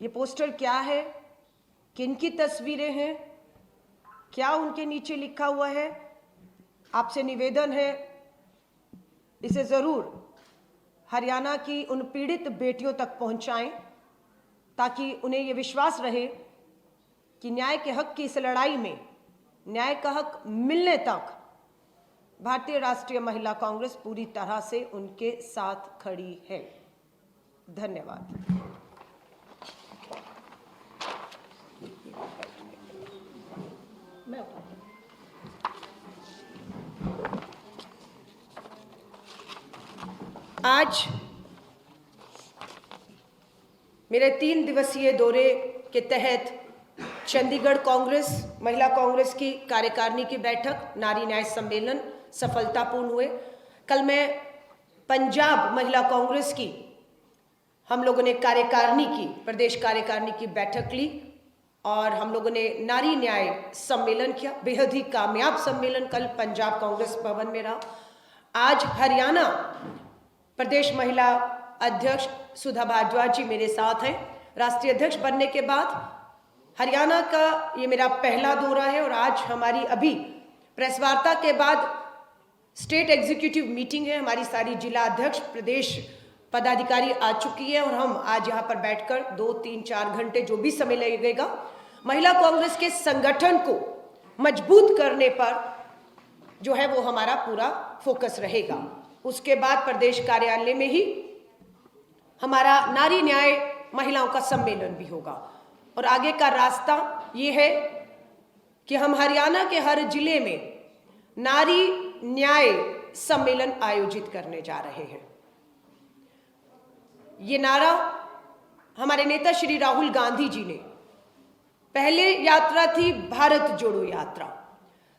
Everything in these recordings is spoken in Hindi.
ये पोस्टर क्या है, किन की तस्वीरें हैं, क्या उनके नीचे लिखा हुआ है, आपसे निवेदन है इसे ज़रूर हरियाणा की उन पीड़ित बेटियों तक पहुंचाएं, ताकि उन्हें ये विश्वास रहे कि न्याय के हक की इस लड़ाई में न्याय का हक मिलने तक भारतीय राष्ट्रीय महिला कांग्रेस पूरी तरह से उनके साथ खड़ी है। धन्यवाद। आज मेरे 3 दिवसीय दौरे के तहत चंडीगढ़ कांग्रेस महिला कांग्रेस की कार्यकारिणी की बैठक, नारी न्याय सम्मेलन सफलतापूर्ण हुए। कल मैं पंजाब महिला कांग्रेस की हम लोगों ने कार्यकारिणी की, प्रदेश कार्यकारिणी की बैठक ली और हम लोगों ने नारी न्याय सम्मेलन किया। बेहद ही कामयाब सम्मेलन कल पंजाब कांग्रेस भवन में रहा। आज हरियाणा प्रदेश महिला अध्यक्ष सुधा भारद्वाज जी मेरे साथ हैं। राष्ट्रीय अध्यक्ष बनने के बाद हरियाणा का ये मेरा पहला दौरा है और आज हमारी अभी प्रेस वार्ता के बाद स्टेट एग्जीक्यूटिव मीटिंग है। हमारी सारी जिला अध्यक्ष, प्रदेश पदाधिकारी आ चुकी है और हम आज यहाँ पर बैठकर 2, 3, 4 घंटे जो भी समय लगेगा महिला कांग्रेस के संगठन को मजबूत करने पर जो है वो हमारा पूरा फोकस रहेगा। उसके बाद प्रदेश कार्यालय में ही हमारा नारी न्याय महिलाओं का सम्मेलन भी होगा और आगे का रास्ता ये है कि हम हरियाणा के हर जिले में नारी न्याय सम्मेलन आयोजित करने जा रहे हैं। ये नारा हमारे नेता श्री राहुल गांधी जी ने, पहले यात्रा थी भारत जोड़ो यात्रा,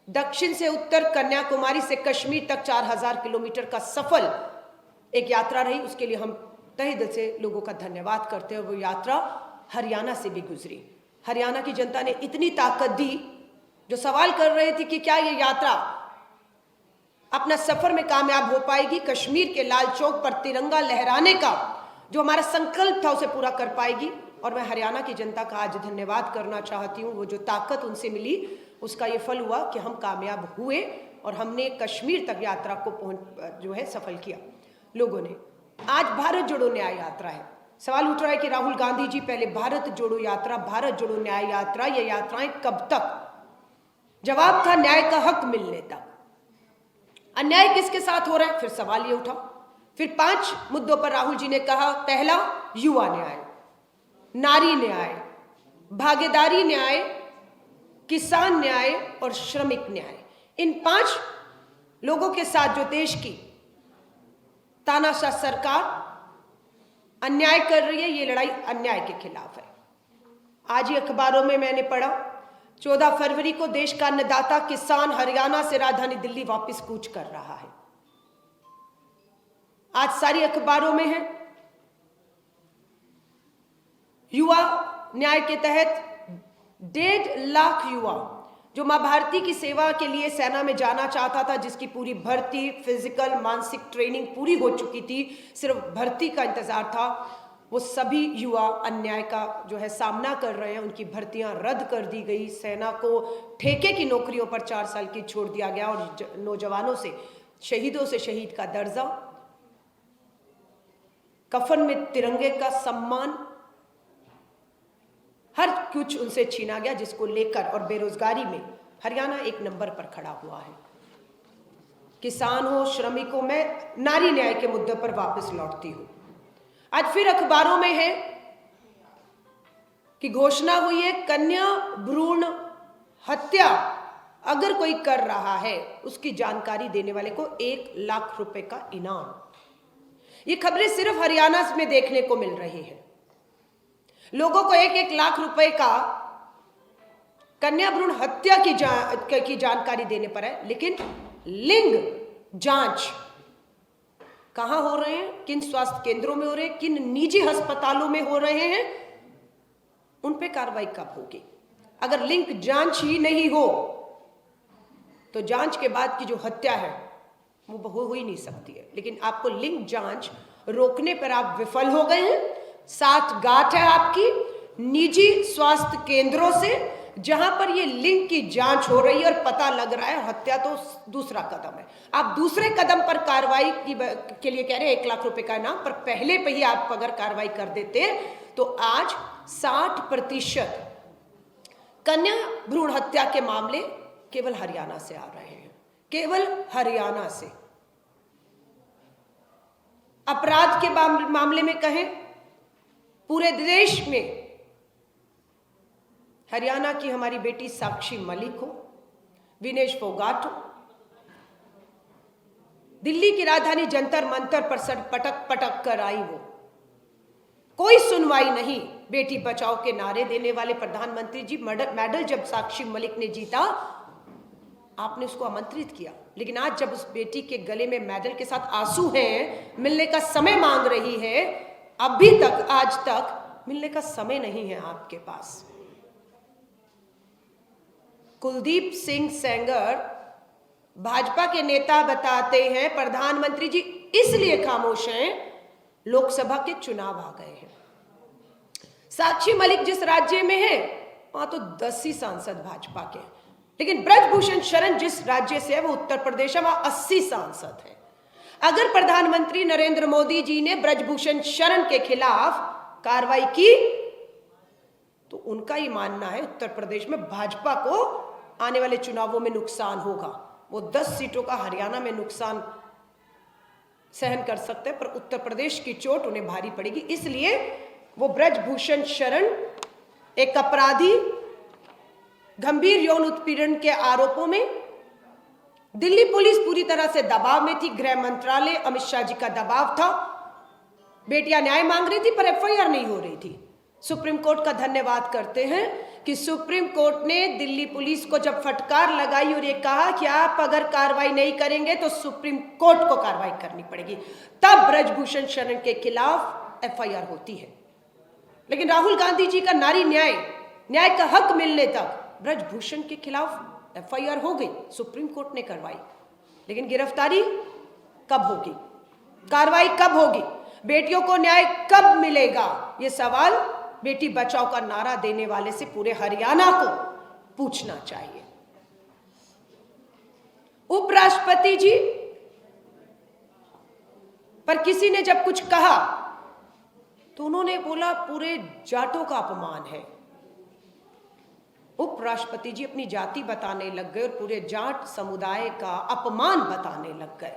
दक्षिण से उत्तर, कन्याकुमारी से कश्मीर तक 4000 किलोमीटर का सफल एक यात्रा रही। उसके लिए हम तहे दिल से लोगों का धन्यवाद करते हैं। वो यात्रा हरियाणा से भी गुजरी। हरियाणा की जनता ने इतनी ताकत दी, जो सवाल कर रहे थे कि क्या ये यात्रा अपना सफर में कामयाब हो पाएगी, कश्मीर के लाल चौक पर तिरंगा लहराने का जो हमारा संकल्प था उसे पूरा कर पाएगी। और मैं हरियाणा की जनता का आज धन्यवाद करना चाहती हूँ। वो जो ताकत उनसे मिली उसका ये फल हुआ कि हम कामयाब हुए और हमने कश्मीर तक यात्रा को जो है सफल किया लोगों ने। आज भारत जोड़ो न्याय यात्रा है। सवाल उठ रहा है कि राहुल गांधी जी पहले भारत जोड़ो यात्रा, भारत जोड़ो न्याय यात्रा, ये यात्राएं कब तक? जवाब था न्याय का हक मिलने तक। अन्याय किसके साथ हो रहा है, फिर सवाल ये उठा। फिर 5 मुद्दों पर राहुल जी ने कहा, पहला युवा न्याय, नारी न्याय, भागीदारी न्याय, किसान न्याय और श्रमिक न्याय। इन 5 लोगों के साथ जो देश की तानाशाह सरकार अन्याय कर रही है, ये लड़ाई अन्याय के खिलाफ है। आज ही अखबारों में मैंने पढ़ा 14 फरवरी को देश का अन्नदाता किसान हरियाणा से राजधानी दिल्ली वापस कूच कर रहा है। आज सारी अखबारों में है। युवा न्याय के तहत 1.5 लाख युवा जो मां भारती की सेवा के लिए सेना में जाना चाहता था, जिसकी पूरी भर्ती, फिजिकल, मानसिक ट्रेनिंग पूरी हो चुकी थी, सिर्फ भर्ती का इंतजार था, वो सभी युवा अन्याय का जो है सामना कर रहे हैं। उनकी भर्तियां रद्द कर दी गई, सेना को ठेके की नौकरियों पर 4 साल की छोड़ दिया गया और नौजवानों से, शहीदों से शहीद का दर्जा, कफन में तिरंगे का सम्मान, हर कुछ उनसे छीना गया, जिसको लेकर और बेरोजगारी में हरियाणा 1 नंबर पर खड़ा हुआ है। किसान हो, श्रमिक हो, मैं नारी न्याय के मुद्दे पर वापस लौटती हूं। आज फिर अखबारों में है कि घोषणा हुई है, कन्या भ्रूण हत्या अगर कोई कर रहा है उसकी जानकारी देने वाले को 1 लाख रुपए का इनाम। ये खबरें सिर्फ हरियाणा में देखने को मिल रही है। लोगों को 1-1 लाख रुपए का कन्या भ्रूण हत्या की जानकारी देने पर है, लेकिन लिंग जांच कहां हो रहे हैं, किन स्वास्थ्य केंद्रों में हो रहे हैं, किन निजी अस्पतालों में हो रहे हैं, उन पे कार्रवाई कब होगी? अगर लिंग जांच ही नहीं हो तो जांच के बाद की जो हत्या है वो हो ही नहीं सकती है। लेकिन आपको लिंग जांच रोकने पर आप विफल हो गए हैं। 7 गांठ है आपकी, निजी स्वास्थ्य केंद्रों से, जहां पर ये लिंग की जांच हो रही है और पता लग रहा है। हत्या तो दूसरा कदम है। आप दूसरे कदम पर कार्रवाई के लिए कह रहे हैं 1 लाख रुपए का इनाम, पर पहले पे ही आप अगर कार्रवाई कर देते तो आज 60% कन्या भ्रूण हत्या के मामले केवल हरियाणा से आ रहे हैं, केवल हरियाणा से। अपराध के मामले में कहें पूरे देश में हरियाणा की हमारी बेटी साक्षी मलिक हो, विनेश फोगाट हो, दिल्ली की राजधानी जंतर मंतर पर सर पटक पटक कर आई वो, कोई सुनवाई नहीं। बेटी बचाओ के नारे देने वाले प्रधानमंत्री जी मेडल जब साक्षी मलिक ने जीता, आपने उसको आमंत्रित किया, लेकिन आज जब उस बेटी के गले में मेडल के साथ आंसू हैं, मिलने का समय मांग रही है, अभी तक आज तक मिलने का समय नहीं है आपके पास। कुलदीप सिंह सेंगर भाजपा के नेता बताते हैं प्रधानमंत्री जी इसलिए खामोश हैं, लोकसभा के चुनाव आ गए हैं। साक्षी मलिक जिस राज्य में है वहां तो 10 ही सांसद भाजपा के, लेकिन ब्रजभूषण शरण जिस राज्य से है वो उत्तर प्रदेश है, वहां 80 सांसद है। अगर प्रधानमंत्री नरेंद्र मोदी जी ने ब्रजभूषण शरण के खिलाफ कार्रवाई की तो उनका ही मानना है उत्तर प्रदेश में भाजपा को आने वाले चुनावों में नुकसान होगा। वो 10 सीटों का हरियाणा में नुकसान सहन कर सकते हैं, पर उत्तर प्रदेश की चोट उन्हें भारी पड़ेगी। इसलिए वो ब्रजभूषण शरण एक अपराधी, गंभीर यौन उत्पीड़न के आरोपों में दिल्ली पुलिस पूरी तरह से दबाव में थी। गृह मंत्रालय, अमित शाह जी का दबाव था। बेटियां न्याय मांग रही थी पर एफआईआर नहीं हो रही थी। सुप्रीम कोर्ट का धन्यवाद करते हैं कि सुप्रीम कोर्ट ने दिल्ली पुलिस को जब फटकार लगाई और ये कहा कि आप अगर कार्रवाई नहीं करेंगे तो सुप्रीम कोर्ट को कार्रवाई करनी पड़ेगी, तब ब्रजभूषण शरण के खिलाफ एफआईआर होती है। लेकिन राहुल गांधी जी का नारी न्याय का हक मिलने तक ब्रजभूषण के खिलाफ एफआईआर हो गई, सुप्रीम कोर्ट ने करवाई, लेकिन गिरफ्तारी कब होगी, कार्रवाई कब होगी, बेटियों को न्याय कब मिलेगा, ये सवाल बेटी बचाओ का नारा देने वाले से पूरे हरियाणा को पूछना चाहिए। उपराष्ट्रपति जी पर किसी ने जब कुछ कहा तो उन्होंने बोला पूरे जाटों का अपमान है। उपराष्ट्रपति जी अपनी जाति बताने लग गए और पूरे जाट समुदाय का अपमान बताने लग गए।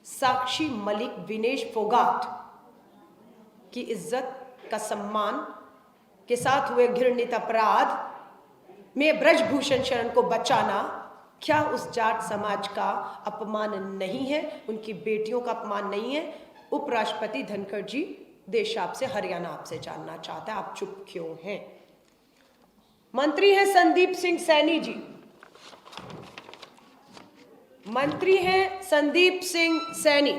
साक्षी मलिक, विनेश फोगाट की इज्जत का सम्मान के साथ हुए घृणित अपराध में ब्रजभूषण शरण को बचाना क्या उस जाट समाज का अपमान नहीं है, उनकी बेटियों का अपमान नहीं है? उपराष्ट्रपति धनखड़ जी, देश आपसे, हरियाणा आपसे जानना चाहता है, आप चुप क्यों हैं? मंत्री हैं संदीप सिंह सैनी जी, मंत्री हैं संदीप सिंह सैनी,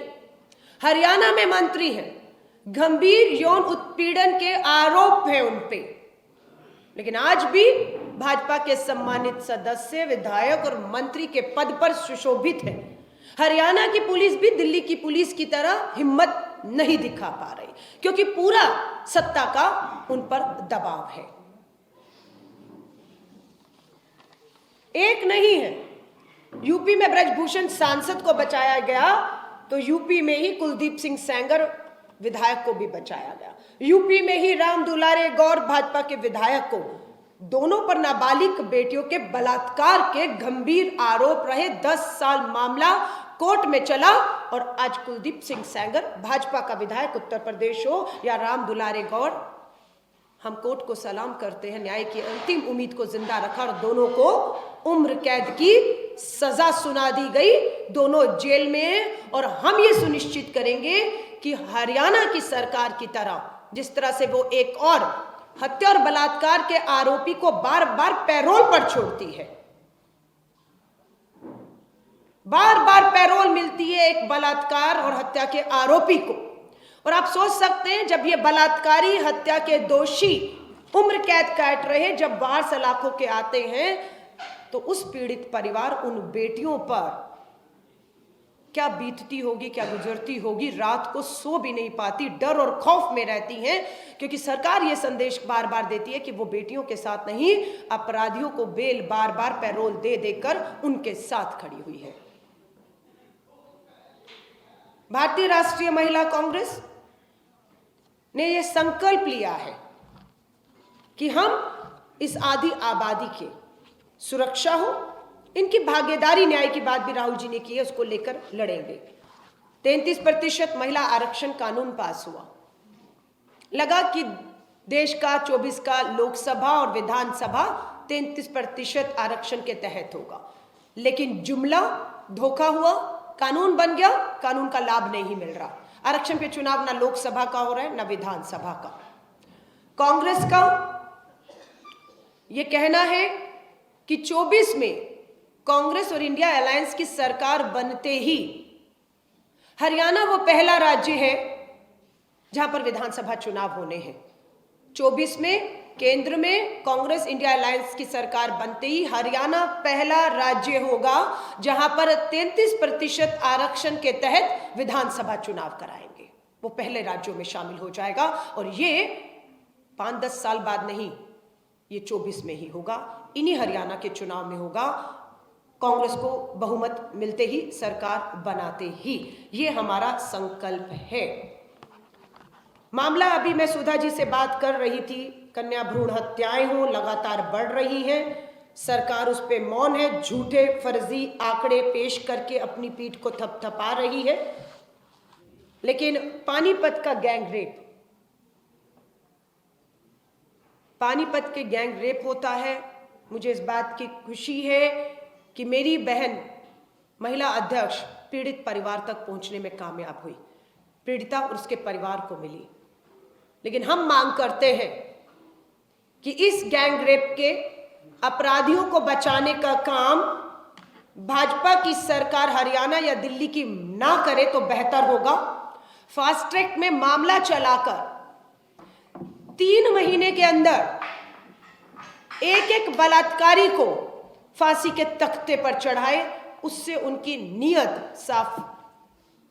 हरियाणा में मंत्री हैं। गंभीर यौन उत्पीड़न के आरोप हैं उन पे, लेकिन आज भी भाजपा के सम्मानित सदस्य, विधायक और मंत्री के पद पर सुशोभित हैं। हरियाणा की पुलिस भी दिल्ली की पुलिस की तरह हिम्मत नहीं दिखा पा रही, क्योंकि पूरा सत्ता का उन पर दबाव है। एक नहीं है, यूपी में ब्रजभूषण सांसद को बचाया गया तो यूपी में ही कुलदीप सिंह सेंगर विधायक को भी बचाया गया। यूपी में ही राम दुलारे गौर भाजपा के विधायक को, दोनों पर नाबालिग बेटियों के बलात्कार के गंभीर आरोप रहे। 10 साल मामला कोर्ट में चला और आज कुलदीप सिंह सेंगर भाजपा का विधायक उत्तर प्रदेश हो या राम दुलारे गौर, हम कोर्ट को सलाम करते हैं, न्याय की अंतिम उम्मीद को जिंदा रखा और दोनों को उम्र कैद की सजा सुना दी गई, दोनों जेल में हैं। और हम ये सुनिश्चित करेंगे कि हरियाणा की सरकार की तरह, जिस तरह से वो एक और हत्या और बलात्कार के आरोपी को बार बार पैरोल पर छोड़ती है, बार बार पैरोल मिलती है एक बलात्कार और हत्या के आरोपी को, और आप सोच सकते हैं जब ये बलात्कारी हत्या के दोषी उम्र कैद काट रहे, जब बाहर सलाखों के आते हैं तो उस पीड़ित परिवार उन बेटियों पर क्या बीतती होगी, क्या गुजरती होगी। रात को सो भी नहीं पाती, डर और खौफ में रहती हैं, क्योंकि सरकार ये संदेश बार बार देती है कि वो बेटियों के साथ नहीं, अपराधियों को बेल बार बार पैरोल दे देकर उनके साथ खड़ी हुई है। भारतीय राष्ट्रीय महिला कांग्रेस ने यह संकल्प लिया है कि हम इस आधी आबादी के सुरक्षा हो, इनकी भागीदारी, न्याय की बात भी राहुल जी ने की है, उसको लेकर लड़ेंगे। 33% महिला आरक्षण कानून पास हुआ। लगा कि देश का 24 का लोकसभा और विधानसभा 33% आरक्षण के तहत होगा, लेकिन जुमला धोखा हुआ। कानून बन गया, कानून का लाभ नहीं मिल रहा। आरक्षण पे चुनाव ना लोकसभा का हो रहा है, ना विधानसभा का। कांग्रेस का यह कहना है कि 24 में कांग्रेस और इंडिया अलायंस की सरकार बनते ही हरियाणा वो पहला राज्य है जहां पर विधानसभा चुनाव होने हैं। 24 में केंद्र में कांग्रेस इंडिया अलायंस की सरकार बनते ही हरियाणा पहला राज्य होगा जहां पर 33% आरक्षण के तहत विधानसभा चुनाव कराएंगे। वो पहले राज्यों में शामिल हो जाएगा, और ये 5-10 साल बाद नहीं, ये 24 में ही होगा। इन्हीं हरियाणा के चुनाव में होगा, कांग्रेस को बहुमत मिलते ही, सरकार बनाते ही। ये हमारा संकल्प है। मामला, अभी मैं सुधा जी से बात कर रही थी, कन्या भ्रूण हत्याएं हो लगातार बढ़ रही हैं, सरकार उस पे मौन है, झूठे फर्जी आंकड़े पेश करके अपनी पीठ को थपथपा रही है। लेकिन पानीपत का गैंग रेप, पानीपत के गैंग रेप होता है। मुझे इस बात की खुशी है कि मेरी बहन महिला अध्यक्ष पीड़ित परिवार तक पहुंचने में कामयाब हुई, पीड़िता और उसके परिवार को मिली। लेकिन हम मांग करते हैं कि इस गैंग रेप के अपराधियों को बचाने का काम भाजपा की सरकार हरियाणा या दिल्ली की ना करे तो बेहतर होगा। फास्ट ट्रैक में मामला चलाकर 3 महीने के अंदर एक बलात्कारी को फांसी के तख्ते पर चढ़ाए, उससे उनकी नीयत साफ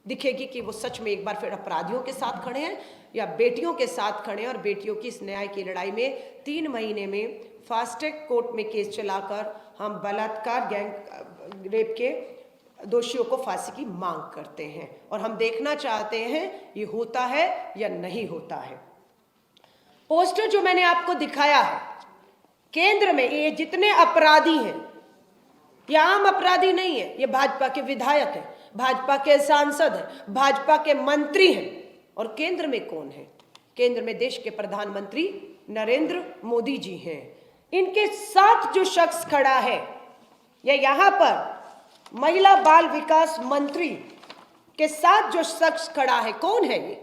दिखेगी कि वो सच में एक बार फिर अपराधियों के साथ खड़े हैं या बेटियों के साथ खड़े हैं। और बेटियों की इस न्याय की लड़ाई में 3 महीने में फास्ट ट्रैक कोर्ट में केस चलाकर हम बलात्कार गैंग रेप के दोषियों को फांसी की मांग करते हैं, और हम देखना चाहते हैं ये होता है या नहीं होता है। पोस्टर जो मैंने आपको दिखाया है, केंद्र में ये जितने अपराधी हैं, ये आम अपराधी नहीं है, ये भाजपा के विधायक हैं, भाजपा के सांसद हैं, भाजपा के मंत्री हैं। और केंद्र में कौन है? केंद्र में देश के प्रधानमंत्री नरेंद्र मोदी जी हैं। इनके साथ जो शख्स खड़ा है, या यहां पर महिला बाल विकास मंत्री के साथ जो शख्स खड़ा है, कौन है ये?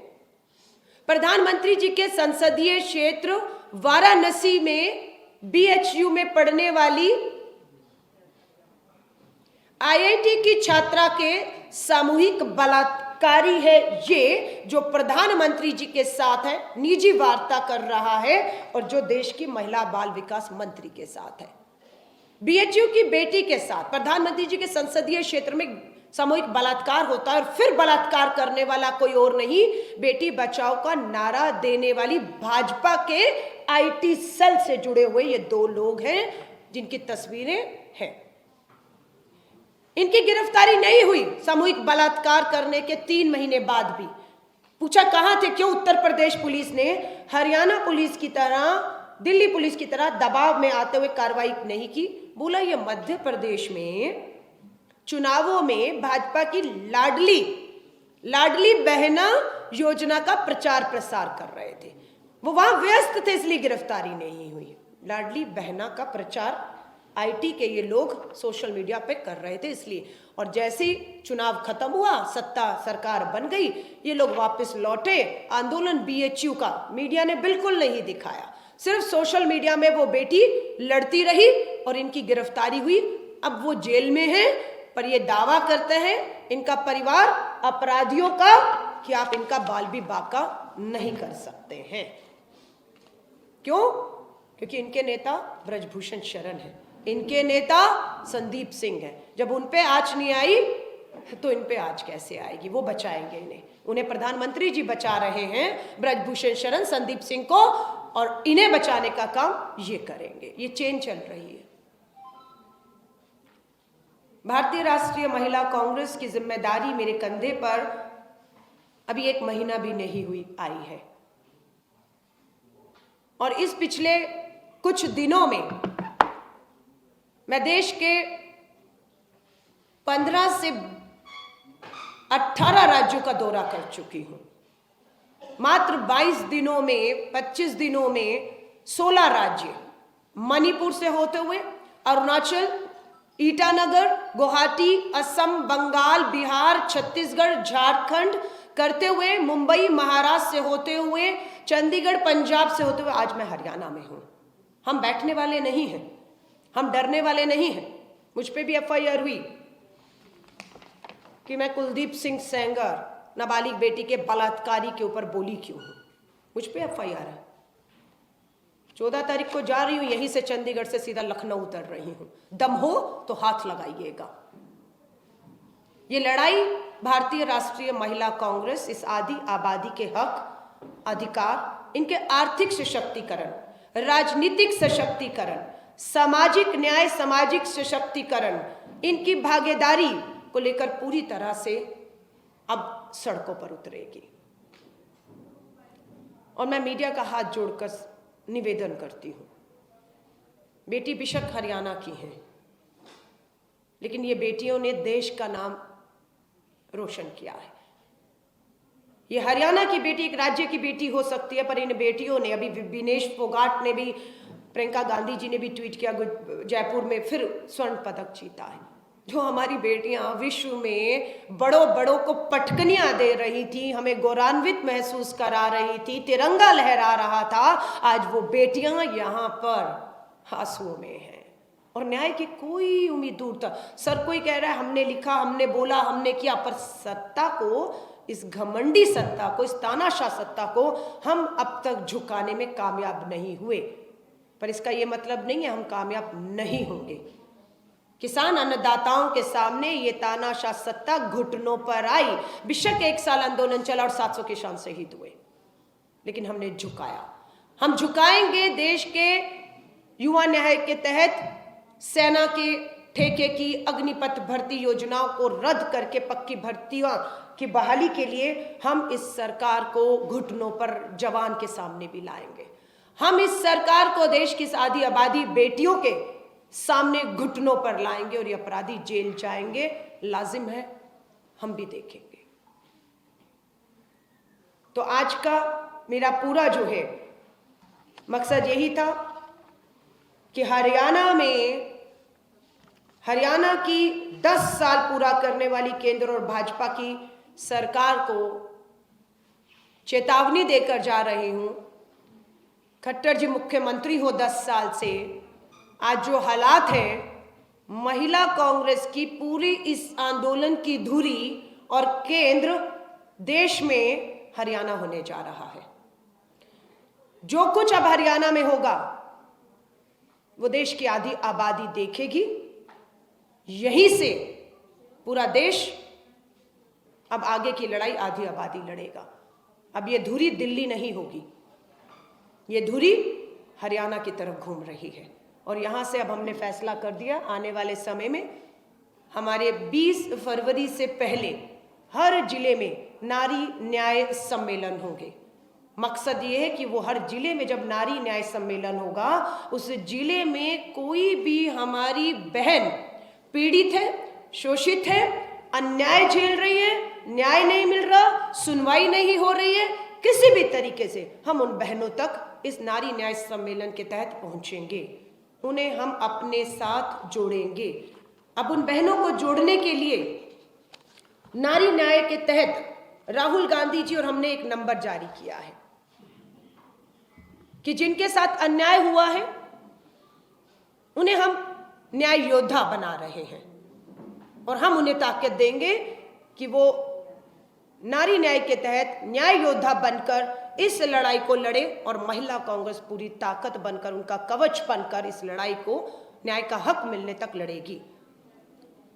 प्रधानमंत्री जी के संसदीय क्षेत्र वाराणसी में BHU में पढ़ने वाली IIT की छात्रा के सामूहिक बलात्कारी है ये, जो प्रधानमंत्री जी के साथ है, निजी वार्ता कर रहा है, और जो देश की महिला बाल विकास मंत्री के साथ है। BHU की बेटी के साथ प्रधानमंत्री जी के संसदीय क्षेत्र में सामूहिक बलात्कार होता है, और फिर बलात्कार करने वाला कोई और नहीं, बेटी बचाओ का नारा देने वाली भाजपा के IT सेल से जुड़े हुए ये 2 लोग हैं, जिनकी तस्वीरें हैं। इनकी गिरफ्तारी नहीं हुई सामूहिक बलात्कार करने के 3 महीने बाद भी। पूछा कहां थे, क्यों उत्तर प्रदेश पुलिस ने हरियाणा पुलिस की तरह, दिल्ली पुलिस की तरह दबाव में आते हुए कार्रवाई नहीं की? बोला ये मध्य प्रदेश में चुनावों में भाजपा की लाडली बहना योजना का प्रचार प्रसार कर रहे थे, वो वहां व्यस्त थे, इसलिए गिरफ्तारी नहीं हुई। लाडली बहना का प्रचार IT के ये लोग सोशल मीडिया पे कर रहे थे, इसलिए। और जैसे ही चुनाव खत्म हुआ, सत्ता सरकार बन गई, ये लोग वापस लौटे। आंदोलन BHU का मीडिया ने बिल्कुल नहीं दिखाया, सिर्फ सोशल मीडिया में वो बेटी लड़ती रही और इनकी गिरफ्तारी हुई। अब वो जेल में है, पर ये दावा करते हैं इनका परिवार अपराधियों का कि आप इनका बाल भी बाका नहीं कर सकते हैं। क्यों? क्योंकि इनके नेता ब्रजभूषण शरण है, इनके नेता संदीप सिंह है। जब उन पे आंच नहीं आई तो इन पे आज कैसे आएगी? वो बचाएंगे इन्हें, उन्हें प्रधानमंत्री जी बचा रहे हैं, ब्रजभूषण शरण, संदीप सिंह को, और इन्हें बचाने का काम ये करेंगे। ये चेन चल रही है। भारतीय राष्ट्रीय महिला कांग्रेस की जिम्मेदारी मेरे कंधे पर अभी 1 महीना भी नहीं आई है, और इस पिछले कुछ दिनों में मैं देश के 15 से 18 राज्यों का दौरा कर चुकी हूं। मात्र 22 दिनों में, 25 दिनों में 16 राज्य, मणिपुर से होते हुए अरुणाचल, ईटानगर, गुवाहाटी, असम, बंगाल, बिहार, छत्तीसगढ़, झारखंड करते हुए मुंबई, महाराष्ट्र से होते हुए चंडीगढ़, पंजाब से होते हुए आज मैं हरियाणा में हूं। हम बैठने वाले नहीं हैं, हम डरने वाले नहीं हैं। मुझ पे भी FIR हुई कि मैं कुलदीप सिंह सेंगर, नाबालिग बेटी के बलात्कारी के ऊपर बोली क्यों हूं। मुझ पे FIR है। 14 तारीख को जा रही हूं, यहीं से चंडीगढ़ से सीधा लखनऊ उतर रही हूं। दम हो तो हाथ लगाइएगा। ये लड़ाई भारतीय राष्ट्रीय महिला कांग्रेस इस आदि आबादी के हक, अधिकार, इनके आर्थिक सशक्तिकरण, राजनीतिक सशक्तिकरण, सामाजिक न्याय, सामाजिक सशक्तिकरण, इनकी भागीदारी को लेकर पूरी तरह से अब सड़कों पर उतरेगी। और मैं मीडिया का हाथ जोड़कर निवेदन करती हूं, बेटी बेशक हरियाणा की हैं, लेकिन ये बेटियों ने देश का नाम रोशन किया है। ये हरियाणा की बेटी एक राज्य की बेटी हो सकती है, पर इन बेटियों ने, अभी विनेश फोगाट ने भी, प्रियंका गांधी जी ने भी ट्वीट किया, जयपुर में फिर स्वर्ण पदक जीता है। जो हमारी बेटियां विश्व में बड़ों को पटकनियां दे रही थी, हमें गौरवान्वित महसूस करा रही थी, तिरंगा लहरा रहा था, आज वो बेटियां यहाँ पर आंसुओं में हैं। और न्याय की कोई उम्मीद दूर था। सर कोई कह रहा है हमने लिखा, हमने बोला, हमने किया, पर सत्ता को, इस घमंडी सत्ता को, इस तानाशाह सत्ता को हम अब तक झुकाने में कामयाब नहीं हुए। पर इसका ये मतलब नहीं है हम कामयाब नहीं होंगे। किसान अन्नदाताओं के सामने ये तानाशाह सत्ता घुटनों पर आई। बेशक 1 साल आंदोलन चला और 700 किसान शहीद हुए, लेकिन हमने झुकाया। हम झुकाएंगे। देश के युवा न्याय के तहत सेना के ठेके की अग्निपथ भर्ती योजनाओं को रद्द करके पक्की भर्तियों की बहाली के लिए हम इस सरकार को घुटनों पर जवान के सामने भी लाएंगे। हम इस सरकार को देश की आधी आबादी बेटियों के सामने घुटनों पर लाएंगे, और ये अपराधी जेल जाएंगे, लाजिम है, हम भी देखेंगे। तो आज का मेरा पूरा जो है मकसद यही था कि हरियाणा की 10 साल पूरा करने वाली केंद्र और भाजपा की सरकार को चेतावनी देकर जा रही हूं। खट्टर जी मुख्यमंत्री हो 10 साल से, आज जो हालात हैं, महिला कांग्रेस की पूरी इस आंदोलन की धुरी और केंद्र देश में हरियाणा होने जा रहा है। जो कुछ अब हरियाणा में होगा वो देश की आधी आबादी देखेगी। यहीं से पूरा देश अब आगे की लड़ाई आधी आबादी लड़ेगा। अब ये धुरी दिल्ली नहीं होगी, ये धुरी हरियाणा की तरफ घूम रही है। और यहाँ से अब हमने फैसला कर दिया, आने वाले समय में हमारे 20 फरवरी से पहले हर जिले में नारी न्याय सम्मेलन होंगे। मकसद ये है कि वो हर जिले में जब नारी न्याय सम्मेलन होगा, उस जिले में कोई भी हमारी बहन पीड़ित है, शोषित है, अन्याय झेल रही है, न्याय नहीं मिल रहा, सुनवाई नहीं हो रही है, किसी भी तरीके से हम उन बहनों तक इस नारी न्याय सम्मेलन के तहत पहुंचेंगे, उन्हें हम अपने साथ जोड़ेंगे। अब उन बहनों को जोड़ने के लिए नारी न्याय के तहत राहुल गांधी जी और हमने एक नंबर जारी किया है कि जिनके साथ अन्याय हुआ है उन्हें हम न्याय योद्धा बना रहे हैं, और हम उन्हें ताकत देंगे कि वो नारी न्याय के तहत न्याय योद्धा बनकर इस लड़ाई को लड़े, और महिला कांग्रेस पूरी ताकत बनकर, उनका कवच बनकर इस लड़ाई को न्याय का हक मिलने तक लड़ेगी।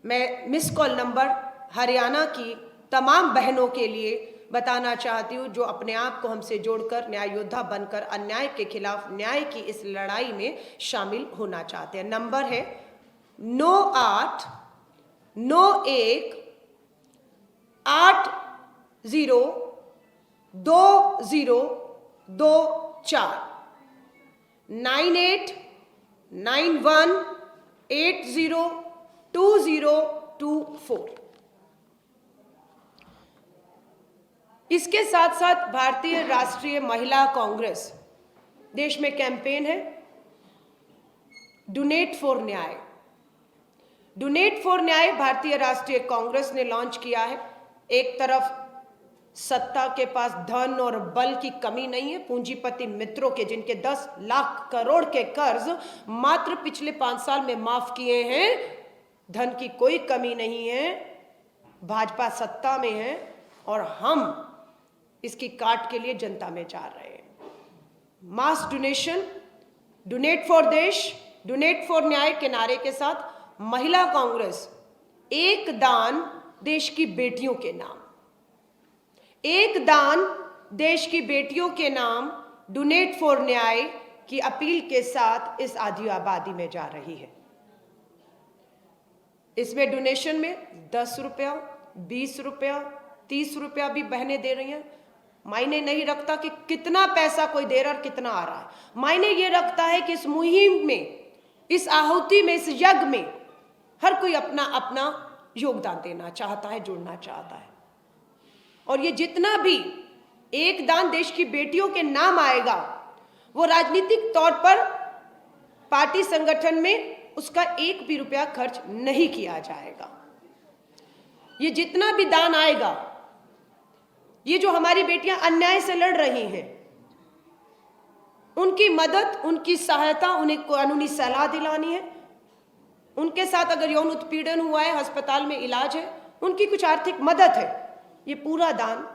मैं मिस कॉल नंबर हरियाणा की तमाम बहनों के लिए बताना चाहती हूँ, जो अपने आप को हमसे जोड़कर न्याय योद्धा बनकर अन्याय के खिलाफ न्याय की इस लड़ाई में शामिल होना चाहते हैं। नंबर है 9891802024 9891802024। इसके साथ साथ भारतीय राष्ट्रीय महिला कांग्रेस देश में कैंपेन है डोनेट फॉर न्याय। डोनेट फॉर न्याय भारतीय राष्ट्रीय कांग्रेस ने लॉन्च किया है। एक तरफ सत्ता के पास धन और बल की कमी नहीं है, पूंजीपति मित्रों के जिनके 10 लाख करोड़ के कर्ज मात्र पिछले 5 साल में माफ किए हैं, धन की कोई कमी नहीं है, भाजपा सत्ता में है और हम इसकी काट के लिए जनता में जा रहे हैं। मास डोनेशन, डोनेट फॉर देश, डोनेट फॉर न्याय के नारे के साथ महिला कांग्रेस एक दान देश की बेटियों के नाम, एक दान देश की बेटियों के नाम डोनेट फॉर न्याय की अपील के साथ इस आधी आबादी में जा रही है। इसमें डोनेशन में 10 रुपया, 20 रुपया, 30 रुपया भी बहनें दे रही हैं। मायने नहीं रखता कि कितना पैसा कोई दे रहा है और कितना आ रहा है, मायने ये रखता है कि इस मुहिम में, इस आहुति में, इस यज्ञ में हर कोई अपना अपना योगदान देना चाहता है, जुड़ना चाहता है। और ये जितना भी एक दान देश की बेटियों के नाम आएगा, वो राजनीतिक तौर पर पार्टी संगठन में उसका 1 भी रुपया खर्च नहीं किया जाएगा। ये जितना भी दान आएगा, ये जो हमारी बेटियां अन्याय से लड़ रही हैं, उनकी मदद, उनकी सहायता, उन्हें कानूनी सलाह दिलानी है, उनके साथ अगर यौन उत्पीड़न हुआ है, अस्पताल में इलाज है, उनकी कुछ आर्थिक मदद है, ये पूरा दान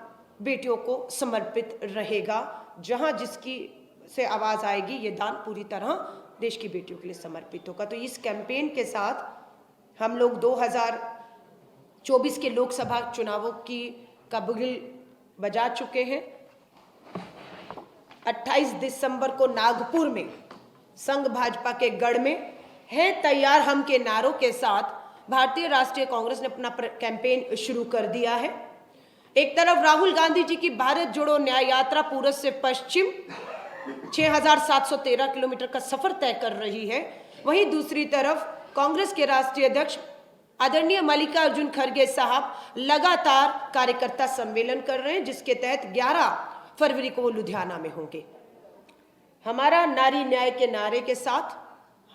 बेटियों को समर्पित रहेगा। जहां जिसकी से आवाज आएगी, ये दान पूरी तरह देश की बेटियों के लिए समर्पित होगा। तो इस कैंपेन के साथ हम लोग 2024 के लोकसभा चुनावों की कबूल बजा चुके हैं। 28 दिसंबर को नागपुर में संघ भाजपा के गढ़ में है तैयार हम के नारों के साथ भारतीय राष्ट्रीय कांग्रेस ने अपना कैंपेन शुरू कर दिया है। एक तरफ राहुल गांधी जी की भारत जोड़ो न्याय यात्रा पूरब से पश्चिम 6713 किलोमीटर का सफर तय कर रही है, वहीं दूसरी तरफ कांग्रेस के राष्ट्रीय अध्यक्ष आदरणीय मल्लिकार्जुन खड़गे साहब लगातार कार्यकर्ता सम्मेलन कर रहे हैं, जिसके तहत 11 फरवरी को वो लुधियाना में होंगे। हमारा नारी न्याय के नारे के साथ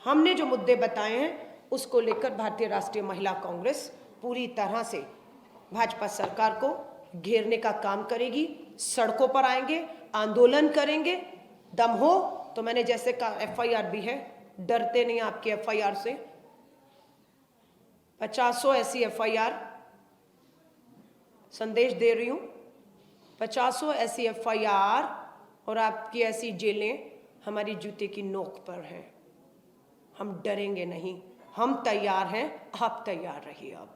हमने जो मुद्दे बताए हैं, उसको लेकर भारतीय राष्ट्रीय महिला कांग्रेस पूरी तरह से भाजपा सरकार को घेरने का काम करेगी। सड़कों पर आएंगे, आंदोलन करेंगे, दम हो तो मैंने जैसे कहा FIR भी है, डरते नहीं आपकी FIR से। 50 ऐसी FIR संदेश दे रही हूं, 50 ऐसी FIR और आपकी ऐसी जेलें हमारी जूते की नोक पर हैं। हम डरेंगे नहीं, हम तैयार हैं, आप तैयार रहिए। अब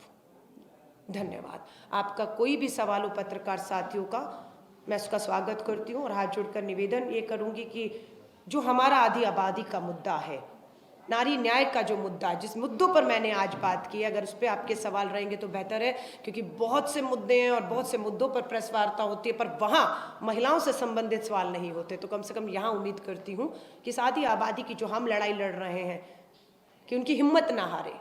धन्यवाद। आपका कोई भी सवाल हो पत्रकार साथियों का, मैं उसका स्वागत करती हूँ और हाथ जोड़कर निवेदन ये करूँगी कि जो हमारा आधी आबादी का मुद्दा है, नारी न्याय का जो मुद्दा, जिस मुद्दों पर मैंने आज बात की, अगर उस पर आपके सवाल रहेंगे तो बेहतर है, क्योंकि बहुत से मुद्दे हैं और बहुत से मुद्दों पर प्रेस वार्ता होती है, पर वहाँ महिलाओं से संबंधित सवाल नहीं होते। तो कम से कम यहाँ उम्मीद करती हूँ कि इस आधी आबादी की जो हम लड़ाई लड़ रहे हैं, कि उनकी हिम्मत ना हारे,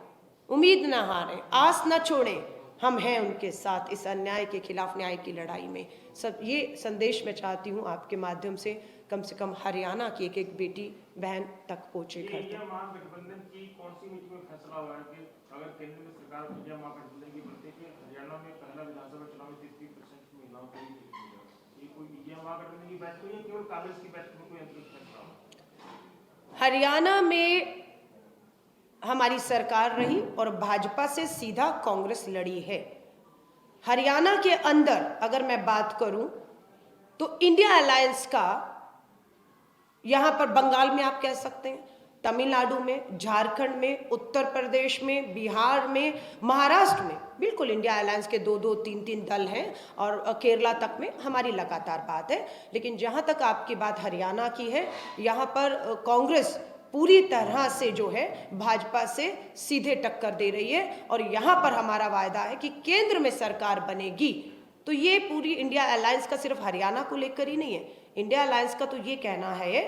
उम्मीद ना हारे, आस ना छोड़ें, हम हैं उनके साथ इस अन्याय के खिलाफ न्याय की लड़ाई में। सब ये संदेश मैं चाहती हूँ आपके माध्यम से कम हरियाणा की एक एक बेटी बहन तक पहुँचे। घर तक महागठबंधन की कौन सी मीटिंग में फैसला हुआ है कि अगर केंद्र में सरकार इंडिया महागठबंधन की बनती है कि हरियाणा में पहला विधानसभा चुनाव में 33% महिलाओं को ये कोई इंडिया महागठबंधन की बैठक हुई है, केवल कांग्रेस की बैठक में कोई अंतिम फैसला हुआ? हरियाणा में हमारी सरकार रही और भाजपा से सीधा कांग्रेस लड़ी है। हरियाणा के अंदर अगर मैं बात करूं तो इंडिया अलायंस का, यहां पर बंगाल में आप कह सकते हैं, तमिलनाडु में, झारखंड में, उत्तर प्रदेश में, बिहार में, महाराष्ट्र में बिल्कुल इंडिया अलायंस के 2-2, 3-3 दल हैं और केरला तक में हमारी लगातार बात है। लेकिन जहाँ तक आपकी बात हरियाणा की है, यहाँ पर कांग्रेस पूरी तरह से जो है भाजपा से सीधे टक्कर दे रही है और यहाँ पर हमारा वायदा है कि केंद्र में सरकार बनेगी तो ये पूरी इंडिया अलायंस का सिर्फ हरियाणा को लेकर ही नहीं है। इंडिया अलायंस का तो ये कहना है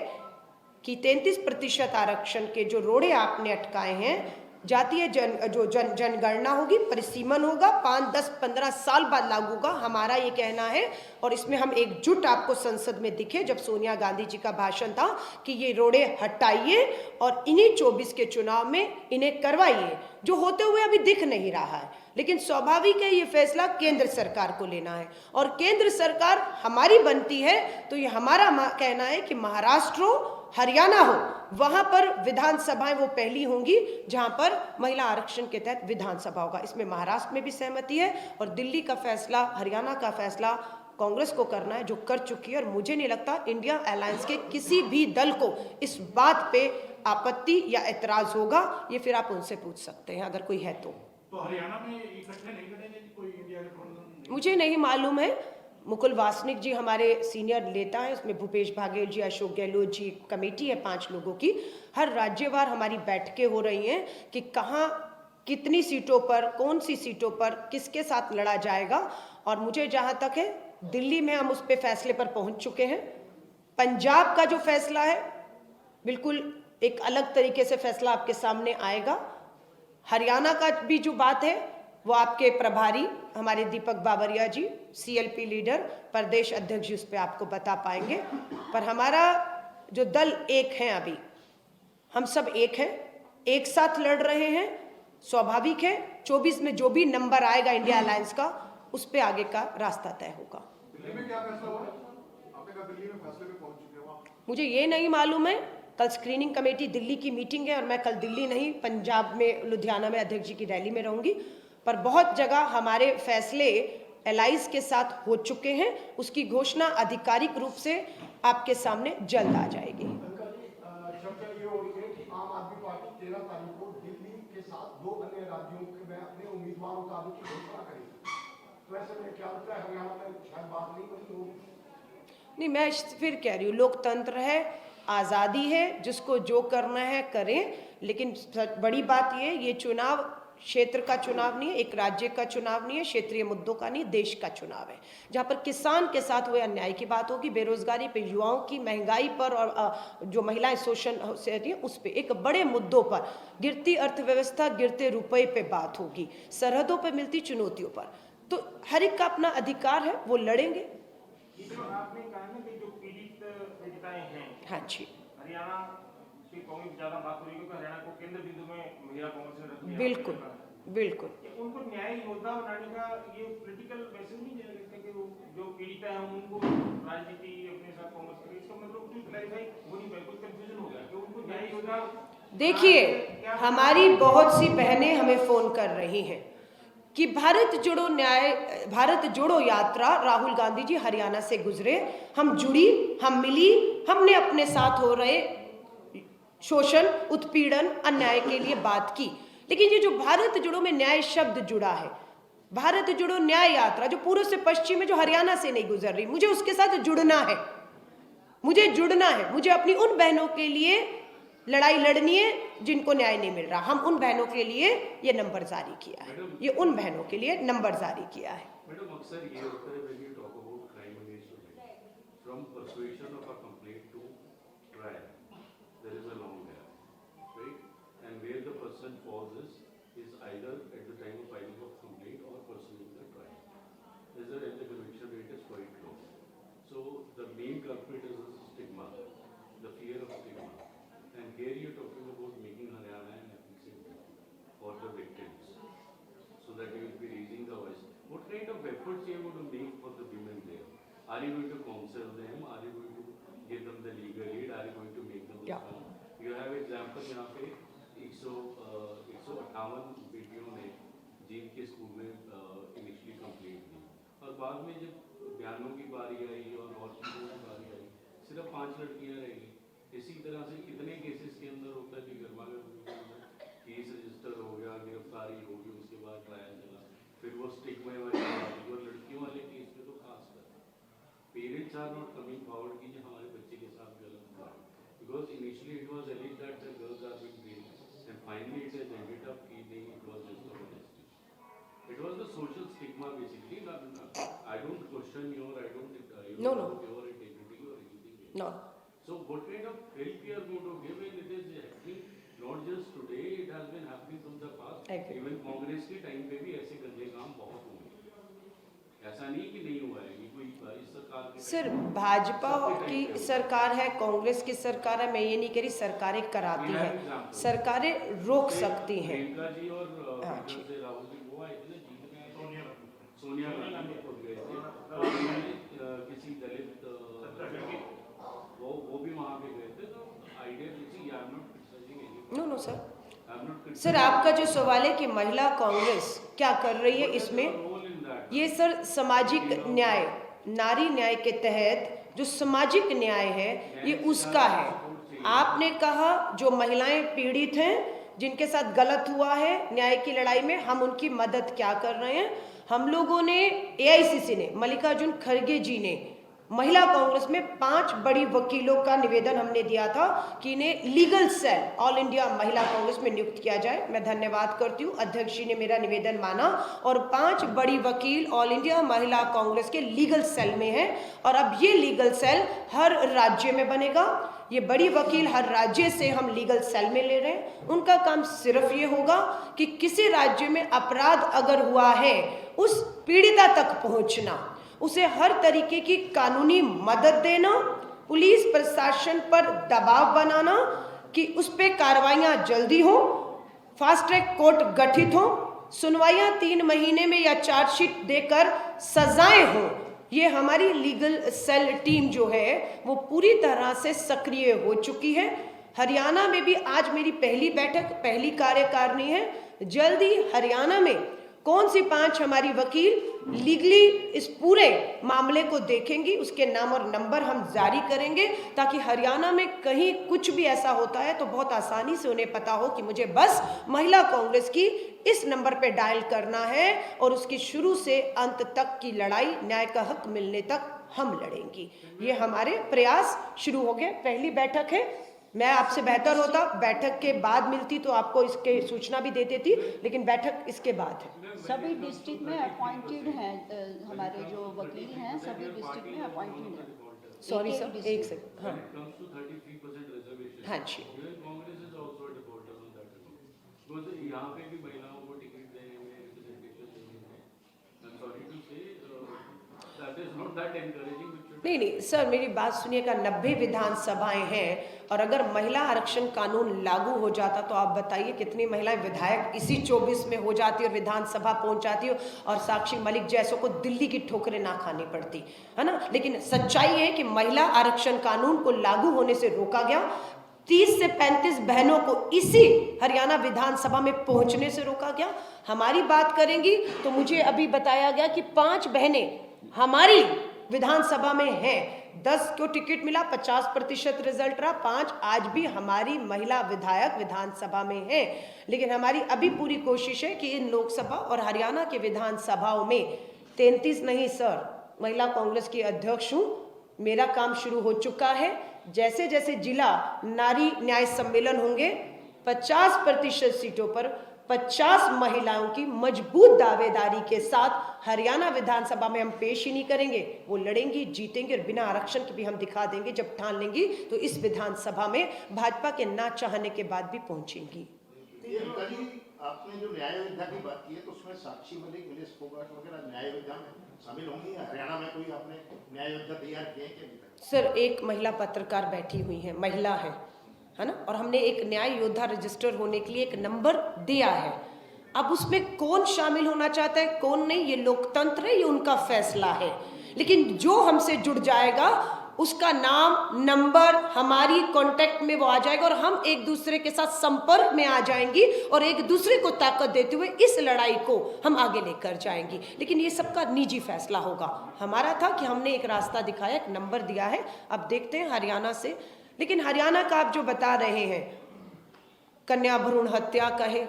कि 33% आरक्षण के जो रोड़े आपने अटकाए हैं, जातीय जनगणना होगी, परिसीमन होगा, 5, 10, 15 साल बाद लागू होगा, हमारा ये कहना है। और इसमें हम एकजुट आपको संसद में दिखे जब सोनिया गांधी जी का भाषण था कि ये रोड़े हटाइए और इन्हीं 24 के चुनाव में इन्हें करवाइए, जो होते हुए अभी दिख नहीं रहा है। लेकिन स्वाभाविक है ये फैसला केंद्र सरकार को लेना है और केंद्र सरकार हमारी बनती है तो ये हमारा कहना है कि महाराष्ट्र हो, हरियाणा हो, वहां पर विधानसभाएं वो पहली होंगी जहां पर महिला आरक्षण के तहत विधानसभा होगा। इसमें महाराष्ट्र में भी सहमति है और दिल्ली का फैसला, हरियाणा का फैसला कांग्रेस को करना है, जो कर चुकी है। और मुझे नहीं लगता इंडिया अलायंस के किसी भी दल को इस बात पे आपत्ति या एतराज होगा। ये फिर आप उनसे पूछ सकते हैं अगर कोई है तो हरियाणा में इकट्ठे नहीं करेंगे कोई इंडिया गठबंधन? मुझे नहीं मालूम है। मुकुल वासनिक जी हमारे सीनियर नेता हैं, उसमें भूपेश बघेल जी, अशोक गहलोत जी, कमेटी है 5 लोगों की। हर राज्यवार हमारी बैठकें हो रही हैं कि कहाँ कितनी सीटों पर, कौन सी सीटों पर किसके साथ लड़ा जाएगा। और मुझे जहाँ तक है दिल्ली में हम उस पे फैसले पर पहुँच चुके हैं। पंजाब का जो फैसला है बिल्कुल एक अलग तरीके से फैसला आपके सामने आएगा। हरियाणा का भी जो बात है वो आपके प्रभारी हमारे दीपक बाबरिया जी, CLP लीडर, प्रदेश अध्यक्ष जी उस पर आपको बता पाएंगे। पर हमारा जो दल एक है, अभी हम सब एक हैं, एक साथ लड़ रहे हैं। स्वाभाविक है 24 में जो भी नंबर आएगा इंडिया अलायंस का, उस पर आगे का रास्ता तय होगा। दिल्ली में क्या फैसला हुआ? आपने कहा दिल्ली में फैसले पे पहुंच चुके हो। मुझे ये नहीं मालूम है। कल स्क्रीनिंग कमेटी दिल्ली की मीटिंग है और मैं कल दिल्ली नहीं, पंजाब में लुधियाना में अध्यक्ष जी की रैली में रहूंगी। पर बहुत जगह हमारे फैसले एलाइज के साथ हो चुके हैं, उसकी घोषणा आधिकारिक रूप से आपके सामने जल्द आ जाएगी। चर्चा ये हो रही है कि आम आदमी पार्टी 13 तारीख को दिल्ली के साथ 2 अन्य राज्यों में अपने उम्मीदवार उतारने की घोषणा करेगी। तो ऐसे में क्या लगता है हरियाणा में शायद बात नहीं बनी होगी? नहीं, मैं फिर कह रही हूँ, लोकतंत्र है, आज़ादी है, जिसको जो करना है करें। लेकिन बड़ी बात ये चुनाव क्षेत्र का चुनाव नहीं है, एक राज्य का चुनाव नहीं है, क्षेत्रीय मुद्दों का नहीं, देश का चुनाव है, जहाँ पर किसान के साथ हुए अन्याय की बात होगी, बेरोजगारी पे, युवाओं की, महंगाई पर और जो महिलाएं शोषण से रहती हैं उस पर, एक बड़े मुद्दों पर, गिरती अर्थव्यवस्था, गिरते रुपये पे बात होगी, सरहदों पर मिलती चुनौतियों पर। तो हर एक का अपना अधिकार है, वो लड़ेंगे। आपने कहा ना कि जो पीड़ित पीड़िताएं हैं, हाँ जी, हरियाणा की कांग्रेस ज्यादा बात हो रही है क्योंकि हरियाणा को केंद्र बिंदु में महिला कांग्रेस ने रख दिया। बिल्कुल बिल्कुल। उनको न्याय योद्धा बनाने का ये पॉलिटिकल मैसेज नहीं जाएगा कि वो जो पीड़ित है उनको राजनीति अपने साथ कांग्रेस करे, इसका मतलब कुछ क्लैरिफाई हो नहीं पाया, कुछ कंफ्यूजन हो गया कि उनको न्याय योद्धा। देखिए, हमारी बहुत सी बहनें हमें फोन कर रही हैं कि भारत जोड़ो यात्रा राहुल गांधी जी हरियाणा से गुजरे, हम जुड़ी, हम मिली, हमने अपने साथ हो रहे शोषण, उत्पीड़न, अन्याय के लिए बात की। लेकिन ये जो भारत जोड़ो में न्याय शब्द जुड़ा है, भारत जोड़ो न्याय यात्रा जो पूर्व से पश्चिम में, जो हरियाणा से नहीं गुजर रही, मुझे उसके साथ जुड़ना है, मुझे जुड़ना है। मुझे अपनी उन बहनों के लिए लड़ाई लड़नी है जिनको न्याय नहीं मिल रहा। हम उन बहनों के लिए ये नंबर जारी किया है, ये उन बहनों के लिए नंबर जारी किया है। मैडम, अक्सर ये होता है when you talk about crime against women, from persuasion of a complaint to trial, there is a long gap, right? And where the person falls is either at the time of filing of complaint or pursuing the trial. And the conviction rate is quite low. So the main culprit is the stigma, the fear of stigma. And here you're talking about making Haryana an epicenter for the victims, so that you will be raising the voice. What kind of efforts you are going to make for the women there? Are you going to counsel them? Are you going to give them the legal aid? Are you going to make them strong? You have example यहाँ पे 158 बेटियों ने जीत के स्कूल में इनिशियली कंप्लीट की और बाद में जब बयानों की बारी आई और चीज़ों की बारी आई, सिर्फ 5 लड़कियाँ रह गई। इसी तरह से कितने केसेस के अंदर होता है कि वो स्टिग्मा वाली बात और लड़कियों वाले केस में तो खास कर parents are not coming forward कि हमारे बच्चे के साथ गलत हुआ because initially it was alleged that the girls are being raped and finally it has ended up कि नहीं it was just a molestation. It was the social stigma basically. I don't question your No. your integrity or anything. No. So what kind of help you are going to give when it is happening not just today, it has been happening from the past. Agree. Even Congress के टाइम पे भी ऐसे गंदे काम बहुत हुए. ऐसा नहीं कि नहीं हुआ है, ये कोई इस सरकार के सर भाजपा की सरकार है, कांग्रेस की सरकार है, मैं ये नहीं कह रही सरकारें कराती हैं, सरकारें रोक सकती हैं। प्रियंका जी और हाँ जी। से राहुल जी वो आए थे ना जीत में सोनिया गांधी को गए थे और उन्होंने किसी दलित वो भी वहाँ पे गए थे तो आइडिया किसी I am not criticizing no sir, I am not sir आपका जो सवाल है कि महिला कांग्रेस क्या कर रही है इसमें, रोल इन दैट ये सर सामाजिक न्याय, नारी न्याय के तहत जो सामाजिक न्याय है ये उसका है। आपने कहा जो महिलाएं पीड़ित हैं, जिनके साथ गलत हुआ है न्याय की लड़ाई में, हम उनकी मदद क्या कर रहे हैं। हम लोगों ने एआईसीसी ने, मल्लिकार्जुन खड़गे जी ने महिला कांग्रेस में 5 बड़ी वकीलों का निवेदन हमने दिया था कि इन्हें लीगल सेल ऑल इंडिया महिला कांग्रेस में नियुक्त किया जाए। मैं धन्यवाद करती हूँ, अध्यक्ष जी ने मेरा निवेदन माना और 5 बड़ी वकील ऑल इंडिया महिला कांग्रेस के लीगल सेल में हैं और अब ये लीगल सेल हर राज्य में बनेगा। ये बड़ी वकील हर राज्य से हम लीगल सेल में ले रहे हैं। उनका काम सिर्फ ये होगा कि किसी राज्य में अपराध अगर हुआ है उस पीड़िता तक पहुंचना, उसे हर तरीके की कानूनी मदद देना, पुलिस प्रशासन पर दबाव बनाना कि उस पे कार्रवाइयां जल्दी हो, फास्ट ट्रैक कोर्ट गठित हो, सुनवाइयां 3 महीने में या चार्जशीट देकर सजाएं हो। ये हमारी लीगल सेल टीम जो है वो पूरी तरह से सक्रिय हो चुकी है। हरियाणा में भी आज मेरी पहली बैठक, पहली कार्यकारिणी है। जल्दी हरियाणा में कौन सी 5 हमारी वकील लीगली इस पूरे मामले को देखेंगी, उसके नाम और नंबर हम जारी करेंगे ताकि हरियाणा में कहीं कुछ भी ऐसा होता है तो बहुत आसानी से उन्हें पता हो कि मुझे बस महिला कांग्रेस की इस नंबर पे डायल करना है और उसकी शुरू से अंत तक की लड़ाई, न्याय का हक मिलने तक हम लड़ेंगी। ये हमारे प्रयास शुरू हो गए। पहली बैठक है, मैं आपसे बेहतर होता बैठक के बाद मिलती तो आपको इसके सूचना भी दे देती, लेकिन बैठक इसके बाद है। सभी डिस्ट्रिक्ट में अपॉइंटेड हैं, हमारे जो वकील हैं सभी डिस्ट्रिक्ट में अपॉइंटेड हैं। सॉरी सर, एक सेकंड। हाँ comes to 33% reservation. हाँ जी। Even Congress is also a defaulter on that account. Because यहाँ पे भी महिलाओं को टिकट देने में, representation देने में, I'm sorry to say, that is not that encouraging. नहीं सर, मेरी बात सुनिएगा। 90 विधानसभाएं हैं और अगर महिला आरक्षण कानून लागू हो जाता तो आप बताइए कितनी महिलाएं विधायक इसी 24 में हो जाती और विधानसभा पहुंच जाती हो और साक्षी मलिक जैसों को दिल्ली की ठोकरें ना खानी पड़ती है ना। लेकिन सच्चाई है कि महिला आरक्षण कानून को लागू होने से रोका गया। 30 से 35 बहनों को इसी हरियाणा विधानसभा में पहुंचने से रोका गया। हमारी बात करेंगी तो मुझे अभी बताया गया कि 5 बहनें हमारी विधानसभा में हैं। 10 को टिकट मिला, 50% रिजल्ट रहा, 5 आज भी हमारी महिला विधायक विधानसभा में हैं। लेकिन हमारी अभी पूरी कोशिश है कि इन लोकसभा और हरियाणा के विधानसभाओं में 33 नहीं सर, महिला कांग्रेस की अध्यक्ष हूँ, मेरा काम शुरू हो चुका है। जैसे जैसे जिला नारी न्याय सम्मेलन होंगे 50% सीटों पर 50 महिलाओं की मजबूत दावेदारी के साथ हरियाणा विधानसभा में हम पेश ही नहीं करेंगे, वो लड़ेंगी, जीतेंगे और बिना आरक्षण के भी हम दिखा देंगे। जब ठान लेंगी तो इस विधानसभा में भाजपा के ना चाहने के बाद भी पहुंचेंगी। आपने जो न्याय योद्धा की बात की है तो उसमें साक्षी मलिक, विलेश फोगाट वगैरह न्याय योद्धा में शामिल होंगी। हरियाणा में कोई आपने न्याय योद्धा तैयार किए हैं? सर एक महिला पत्रकार बैठी हुई है, महिला है ना, और हमने एक न्याय योद्धा रजिस्टर होने के लिए एक नंबर दिया है। अब उसमें कौन शामिल होना चाहता है कौन नहीं, ये लोकतंत्र है, ये उनका फैसला है। लेकिन जो हमसे जुड़ जाएगा उसका नाम नंबर हमारी कांटेक्ट में वो आ जाएगा और हम एक दूसरे के साथ संपर्क में आ जाएंगी और एक दूसरे को ताकत देते हुए इस लड़ाई को हम आगे लेकर जाएंगी। लेकिन ये सबका निजी फैसला होगा। हमारा था कि हमने एक रास्ता दिखाया, एक नंबर दिया है, अब देखते हैं हरियाणा से। लेकिन हरियाणा का आप जो बता रहे हैं, कन्या भ्रूण हत्या कहे,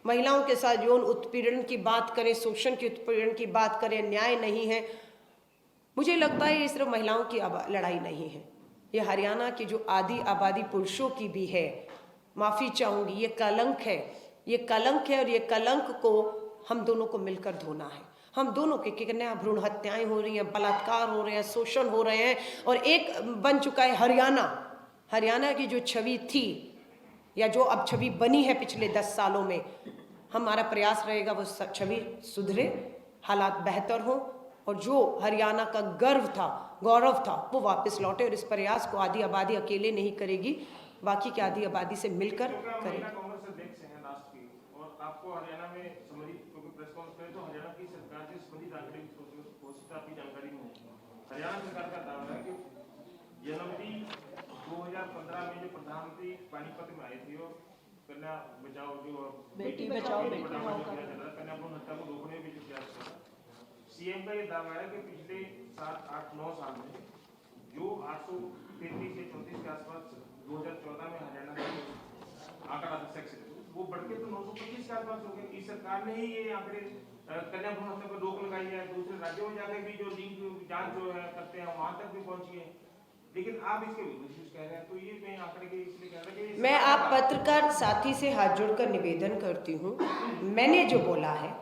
महिलाओं के साथ यौन उत्पीड़न की बात करें, शोषण की उत्पीड़न की बात करें, न्याय नहीं है। मुझे लगता है ये सिर्फ महिलाओं की लड़ाई नहीं है, ये हरियाणा की जो आधी आबादी पुरुषों की भी है। माफ़ी चाहूँगी, ये कलंक है, ये कलंक है, और ये कलंक को हम दोनों को मिलकर धोना है। हम दोनों के कितने भ्रूण हत्याएं हो रही हैं, बलात्कार हो रहे हैं, शोषण हो रहे हैं, और एक बन चुका है हरियाणा। हरियाणा की जो छवि थी या जो अब छवि बनी है पिछले 10 सालों में, हमारा प्रयास रहेगा वो छवि सुधरे, हालात बेहतर हों, और जो हरियाणा का गर्व था, गौरव था, वो वापस लौटे। और इस प्रयास को आधी आबादी अकेले नहीं करेगी, बाकी की आधी आबादी से मिलकर करेगी। कांग्रेस अध्यक्ष हैं राष्ट्र की, और आपको हरियाणा में संबंधित, क्योंकि प्रेस कॉन्फ्रेंस करें तो हरियाणा की सरकार से संबंधित आंकड़े घोषित आपकी जानकारी में है। हरियाणा सरकार का दावा है कि जनवरी 2015 में जो प्रधानमंत्री पानीपत में आए थे और कन्या बचाओ, जो बेटी बचाओ बेटी पढ़ाओ का कन्या भ्रूण हत्या को रोकने में जो प्रयास करा, सीएम का ये दावा है कि पिछले 7-8-9 साल में जो 833 से 34 के आसपास 2014 में हरियाणा का आंकड़ा सेक्स वो बढ़ के तो 925 के आसपास हो गया। इस सरकार ने ही ये आंकड़े कन्या भ्रूण हत्या पर रोक लगाई है। दूसरे राज्यों में जाकर भी जो लिंक जांच जो है करते हैं वहां तक भी पहुंची है, लेकिन आप इसके विरुद्ध कह रहे हैं। तो ये मैं आंकड़े के इसलिए कह रहा कि मैं आप पत्रकार साथी से हाथ जोड़कर निवेदन करती हूँ, मैंने जो बोला है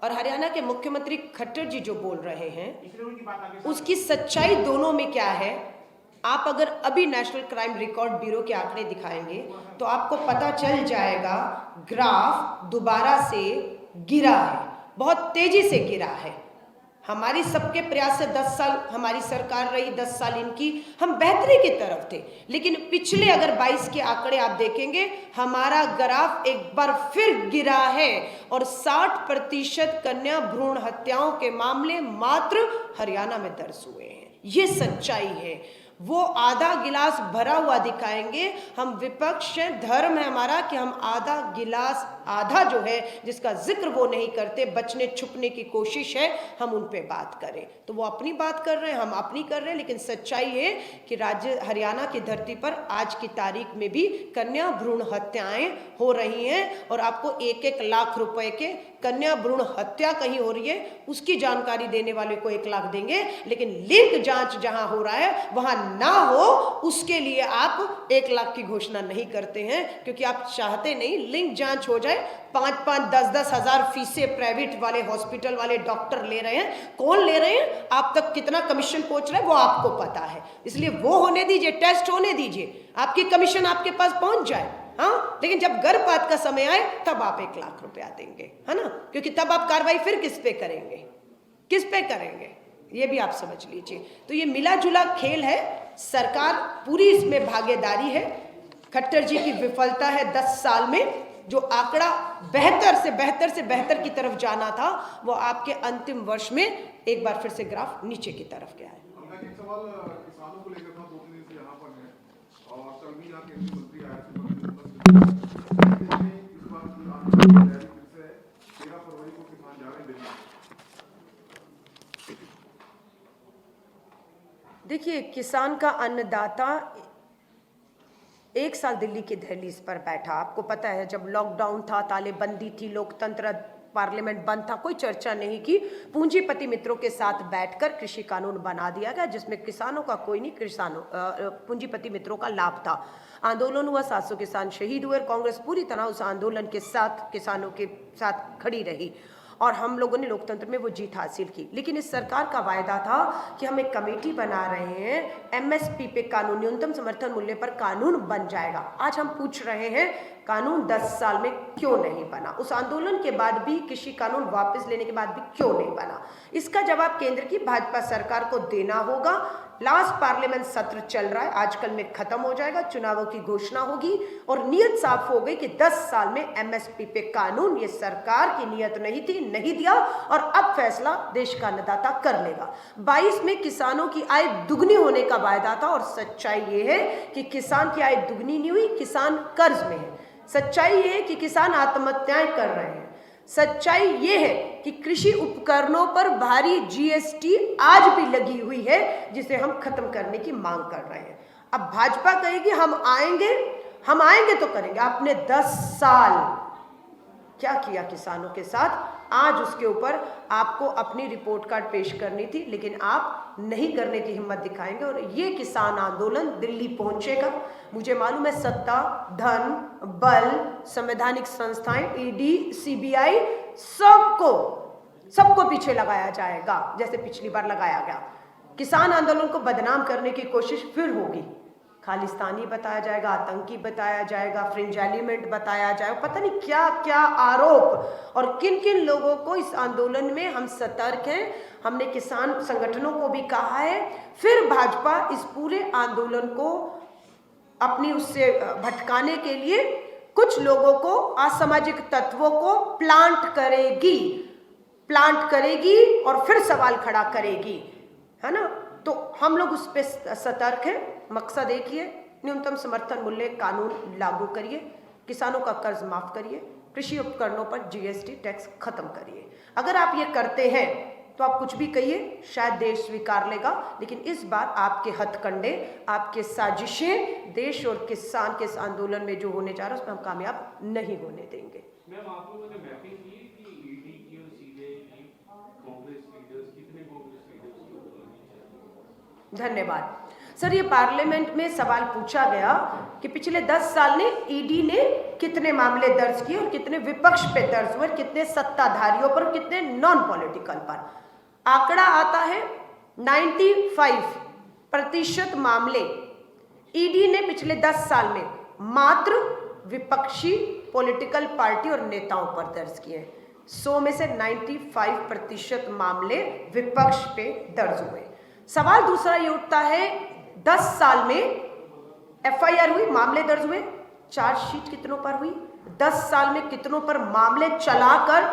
और हरियाणा के मुख्यमंत्री खट्टर जी जो बोल रहे हैं, उसकी सच्चाई दोनों में क्या है। आप अगर अभी नेशनल क्राइम रिकॉर्ड ब्यूरो के आंकड़े दिखाएंगे तो आपको पता चल जाएगा, ग्राफ दोबारा से गिरा है, बहुत तेजी से गिरा है। हमारी सबके प्रयास से 10 साल हमारी सरकार रही, 10 साल इनकी, हम बेहतरी की तरफ थे। लेकिन पिछले अगर 22 के आंकड़े आप देखेंगे, हमारा ग्राफ एक बार फिर गिरा है, और 60% कन्या भ्रूण हत्याओं के मामले मात्र हरियाणा में दर्ज हुए हैं। ये सच्चाई है। वो आधा गिलास भरा हुआ दिखाएंगे। हम विपक्ष हैं, धर्म है हमारा कि हम आधा गिलास, आधा जो है जिसका जिक्र वो नहीं करते, बचने छुपने की कोशिश है, हम उन पे बात करें। तो वो अपनी बात कर रहे हैं, हम अपनी कर रहे हैं। लेकिन सच्चाई है कि राज्य हरियाणा की धरती पर आज की तारीख में भी कन्या भ्रूण हत्याएं हो रही हैं, और आपको 1-1 लाख रुपए के कन्या भ्रूण हत्या कहीं हो रही है उसकी जानकारी देने वाले को 1 लाख देंगे, लेकिन लिंग जांच जहां हो रहा है वहां ना हो उसके लिए आप 1 लाख की घोषणा नहीं करते हैं, क्योंकि आप चाहते नहीं लिंग जांच हो जाए। 5-5, 10-10 हजार फीसें प्राइवेट वाले हॉस्पिटल वाले डॉक्टर ले रहे हैं। कौन ले रहे हैं, आप तक कितना कमीशन पहुंच रहा है वो आपको पता है। इसलिए वो होने दीजिए, टेस्ट होने दीजिए, आपकी कमीशन आपके पास पहुंच जाए। हाँ, लेकिन जब गर्भपात का समय आए तब आप 1 लाख रुपया देंगे, है ना, क्योंकि तब आप कार्रवाई फिर किस पे करेंगे, किस पे करेंगे, ये भी आप समझ लीजिए। तो ये मिला जुला खेल है, सरकार पूरी इसमें भागीदारी है। खट्टर जी की विफलता है 10 साल में। जो आंकड़ा बेहतर से बेहतर की तरफ जाना था, वो आपके अंतिम वर्ष में एक बार फिर से ग्राफ नीचे की तरफ गया है। एक सवाल किसानों को लेकर था, 2-3 दिन से यहाँ पर है, और कल भी यहाँ केंद्रीय मंत्री आए थे, इस बार की तैयारी फिर से 13 फरवरी को किसान जा रहे हैं दिल्ली। देखिए, किसान का अन्नदाता 1 साल दिल्ली की दहलीज पर बैठा। आपको पता है, जब लॉकडाउन था, तालेबंदी थी, लोकतंत्र, पार्लियामेंट बंद था, कोई चर्चा नहीं की। पूंजीपति मित्रों के साथ बैठकर कृषि कानून बना दिया गया, जिसमें किसानों का कोई नहीं, पूंजीपति मित्रों का लाभ था। आंदोलन हुआ, 700 किसान शहीद हुए। कांग्रेस पूरी तरह उस आंदोलन के साथ, किसानों के साथ खड़ी रही, और हम लोगों ने लोकतंत्र में वो जीत हासिल की। लेकिन इस सरकार का वायदा था कि हम एक कमेटी बना रहे हैं, एमएसपी पे कानून, न्यूनतम समर्थन मूल्य पर कानून बन जाएगा। आज हम पूछ रहे हैं, कानून 10 साल में क्यों नहीं बना? उस आंदोलन के बाद भी, कृषि कानून वापस लेने के बाद भी क्यों नहीं बना? इसका जवाब केंद्र की भाजपा सरकार को देना होगा। लास्ट पार्लियामेंट सत्र चल रहा है, आजकल में खत्म हो जाएगा, चुनावों की घोषणा होगी, और नियत साफ हो गई कि 10 साल में एमएसपी पे कानून, ये सरकार की नियत नहीं थी, नहीं दिया, और अब फैसला देश का अन्नदाता कर लेगा। 22 में किसानों की आय दुगनी होने का वायदा था, और सच्चाई ये है कि किसान की आय दुगनी नहीं हुई, किसान कर्ज में है। सच्चाई ये है कि किसान आत्महत्याएं कर रहे हैं। सच्चाई ये है कि कृषि उपकरणों पर भारी जीएसटी आज भी लगी हुई है, जिसे हम खत्म करने की मांग कर रहे हैं। अब भाजपा कहेगी हम आएंगे तो करेंगे। आपने 10 साल क्या किया किसानों के साथ। आज उसके ऊपर आपको अपनी रिपोर्ट कार्ड पेश करनी थी, लेकिन आप नहीं करने की हिम्मत दिखाएंगे और ये किसान आंदोलन दिल्ली पहुंचेगा। मुझे मालूम है सत्ता, धन, बल, संवैधानिक संस्थाएं, ईडी, सीबीआई, सबको पीछे लगाया जाएगा जैसे पिछली बार लगाया गया। किसान आंदोलन को बदनाम करने की कोशिश फिर होगी, खालिस्तानी बताया जाएगा, आतंकी बताया जाएगा, फ्रिंज एलिमेंट बताया जाएगा, पता नहीं क्या क्या आरोप। और किन किन लोगों को इस आंदोलन में हम सतर्क हैं, हमने किसान संगठनों को भी कहा है। फिर भाजपा इस पूरे आंदोलन को अपनी उससे भटकाने के लिए कुछ लोगों को, असामाजिक तत्वों को प्लांट करेगी और फिर सवाल खड़ा करेगी, है ना। तो हम लोग उस पर सतर्क हैं। मकसद एक ही है, न्यूनतम समर्थन मूल्य कानून लागू करिए, किसानों का कर्ज माफ करिए, कृषि उपकरणों पर जीएसटी टैक्स खत्म करिए। अगर आप ये करते हैं तो आप कुछ भी कहिए, शायद देश स्वीकार लेगा, लेकिन इस बार आपके हथकंडे, आपके साजिशें देश और किसान के इस आंदोलन में जो होने जा रहा है उसमें हम कामयाब नहीं होने देंगे। मैम, आप लोगों ने मैपिंग की कि ईडी की और सीबीआई की कांग्रेस लीडर्स, कितने कांग्रेस लीडर्स की होगी? धन्यवाद सर। ये पार्लियामेंट में सवाल पूछा गया कि पिछले 10 साल में ईडी ने कितने मामले दर्ज किए और कितने विपक्ष पे दर्ज हुए, कितने सत्ताधारियों पर, कितने नॉन पॉलिटिकल पर। आंकड़ा आता है 95% मामले ईडी ने पिछले 10 साल में मात्र विपक्षी पॉलिटिकल पार्टी और नेताओं पर दर्ज किए। 100 में से 95% मामले विपक्ष पे दर्ज हुए। सवाल दूसरा ये उठता है, 10 साल में एफआईआर हुई, मामले दर्ज हुए, चार्जशीट कितनों पर हुई, 10 साल में कितनों पर मामले चलाकर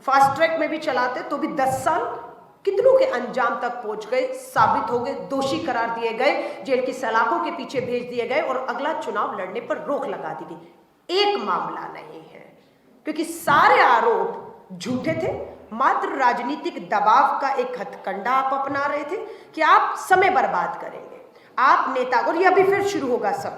फास्ट ट्रैक में भी चलाते तो भी 10 साल कितनों के अंजाम तक पहुंच गए, साबित हो गए, दोषी करार दिए गए, जेल की सलाखों के पीछे भेज दिए गए और अगला चुनाव लड़ने पर रोक लगा दी गई। एक मामला नहीं है, क्योंकि सारे आरोप झूठे थे। मात्र राजनीतिक दबाव का एक हथकंडा आप अपना रहे थे कि आप समय बर्बाद करेंगे, आप नेता, और ये अभी फिर शुरू होगा सब।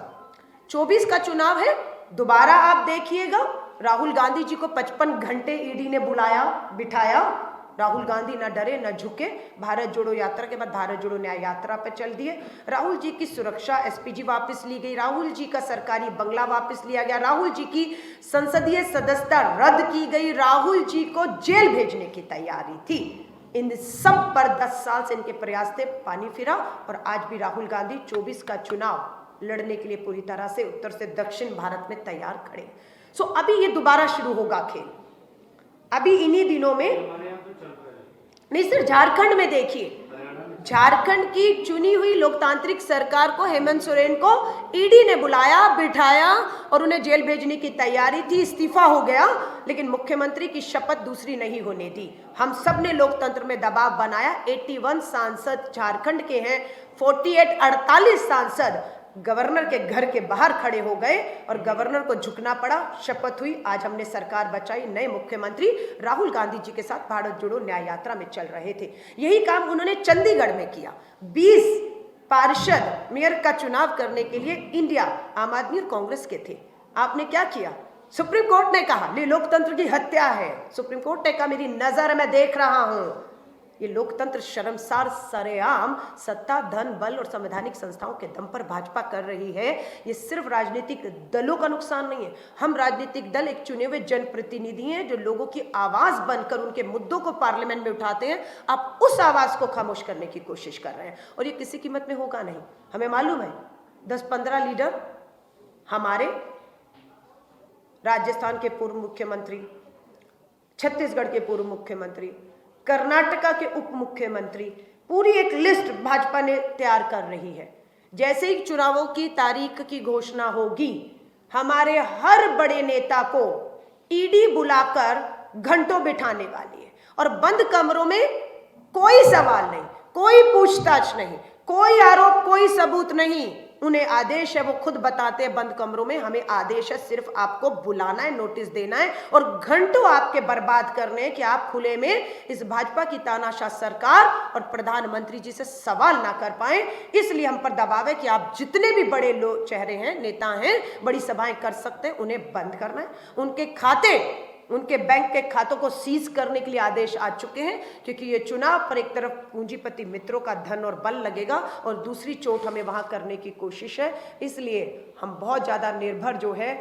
24 का चुनाव है, दोबारा आप देखिएगा, राहुल गांधी जी को 55 घंटे ईडी ने बुलाया बिठाया, राहुल गांधी न डरे न झुके, भारत जोड़ो यात्रा के बाद भारत जोड़ो न्याय यात्रा पर चल दिए। राहुल जी की सुरक्षा एसपीजी वापस ली गई, राहुल जी का सरकारी बंगला वापस लिया गया, राहुल जी की संसदीय सदस्यता रद्द की गई, राहुल जी को जेल भेजने की तैयारी थी। इन सब पर 10 साल से इनके प्रयास थे, पानी फिरा और आज भी राहुल गांधी 24 का चुनाव लड़ने के लिए पूरी तरह से उत्तर से दक्षिण भारत में तैयार खड़े। सो अभी ये दोबारा शुरू होगा खेल, अभी इन्हीं दिनों में नहीं सर, झारखंड में देखिए, झारखंड की चुनी हुई लोकतांत्रिक सरकार को, हेमंत सोरेन को ईडी ने बुलाया बिठाया और उन्हें जेल भेजने की तैयारी थी, इस्तीफा हो गया, लेकिन मुख्यमंत्री की शपथ दूसरी नहीं होने दी। हम सब ने लोकतंत्र में दबाव बनाया। 81 सांसद झारखंड के हैं, 48 सांसद गवर्नर के घर के बाहर खड़े हो गए और गवर्नर को झुकना पड़ा, शपथ हुई, आज हमने सरकार बचाई। नए मुख्यमंत्री राहुल गांधी जी के साथ भारत जोड़ो न्याय यात्रा में चल रहे थे। यही काम उन्होंने चंडीगढ़ में किया। 20 पार्षद मेयर का चुनाव करने के लिए इंडिया, आम आदमी और कांग्रेस के थे। आपने क्या किया? सुप्रीम कोर्ट ने कहा ये लोकतंत्र की हत्या है। सुप्रीम कोर्ट ने कहा मेरी नजर मैं देख रहा हूं, ये लोकतंत्र शर्मसार सरेआम सत्ता, धन, बल और संवैधानिक संस्थाओं के दम पर भाजपा कर रही है। ये सिर्फ राजनीतिक दलों का नुकसान नहीं है, हम राजनीतिक दल एक चुने हुए जनप्रतिनिधि हैं जो लोगों की आवाज बनकर उनके मुद्दों को पार्लियामेंट में उठाते हैं। आप उस आवाज को खामोश करने की कोशिश कर रहे हैं और ये किसी कीमत में होगा नहीं। हमें मालूम है 10-15 लीडर हमारे, राजस्थान के पूर्व मुख्यमंत्री, छत्तीसगढ़ के पूर्व मुख्यमंत्री, कर्नाटका के उप मुख्यमंत्री, पूरी एक लिस्ट भाजपा ने तैयार कर रही है। जैसे ही चुनावों की तारीख की घोषणा होगी, हमारे हर बड़े नेता को ईडी बुलाकर घंटों बिठाने वाली है और बंद कमरों में कोई सवाल नहीं, कोई पूछताछ नहीं, कोई आरोप, कोई सबूत नहीं। उन्हें आदेश है, वो खुद बताते हैं बंद कमरों में, हमें आदेश है सिर्फ आपको बुलाना है, नोटिस देना है और घंटों आपके बर्बाद करने हैं कि आप खुले में इस भाजपा की तानाशाह सरकार और प्रधानमंत्री जी से सवाल ना कर पाए। इसलिए हम पर दबाव है कि आप जितने भी बड़े लोग, चेहरे हैं, नेता हैं, बड़ी सभाएं कर सकते हैं, उन्हें बंद करना है। उनके खाते उनके बैंक के खातों को सीज करने के लिए आदेश आ चुके हैं, क्योंकि ये चुनाव पर एक तरफ पूंजीपति मित्रों का धन और बल लगेगा और दूसरी चोट हमें वहां करने की कोशिश है। इसलिए हम बहुत ज़्यादा निर्भर जो है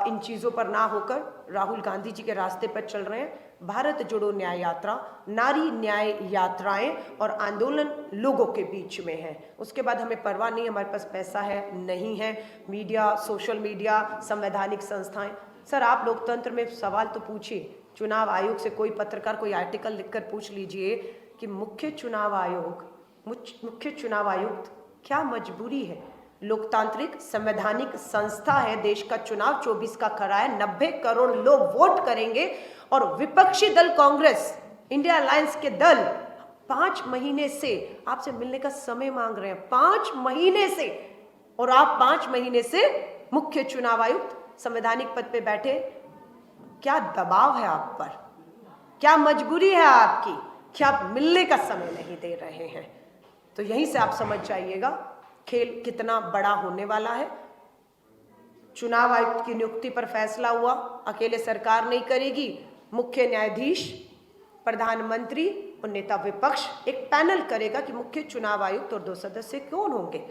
इन चीज़ों पर ना होकर राहुल गांधी जी के रास्ते पर चल रहे हैं। भारत जोड़ो न्याय यात्रा, नारी न्याय यात्राएं और आंदोलन लोगों के बीच में है। उसके बाद हमें परवाह नहीं, हमारे पास पैसा है नहीं है, मीडिया, सोशल मीडिया, संवैधानिक संस्थाएं। सर आप लोकतंत्र में सवाल तो पूछिए, चुनाव आयोग से कोई पत्रकार कोई आर्टिकल लिखकर पूछ लीजिए कि मुख्य चुनाव आयुक्त क्या मजबूरी है? लोकतांत्रिक संवैधानिक संस्था है, देश का चुनाव 24 का खड़ा है, 90 करोड़ लोग वोट करेंगे और विपक्षी दल कांग्रेस, इंडिया अलायंस के दल 5 महीने से आपसे मिलने का समय मांग रहे हैं, 5 महीने से, और आप 5 महीने से मुख्य चुनाव आयुक्त संवैधानिक पद पे बैठे। क्या दबाव है आप पर, क्या मजबूरी है आपकी कि आप मिलने का समय नहीं दे रहे हैं? तो यहीं से आप समझ जाइएगा खेल कितना बड़ा होने वाला है। चुनाव आयुक्त की नियुक्ति पर फैसला हुआ, अकेले सरकार नहीं करेगी, मुख्य न्यायाधीश, प्रधानमंत्री और नेता विपक्ष एक पैनल करेगा कि मुख्य चुनाव आयुक्त और 2 सदस्य कौन होंगे।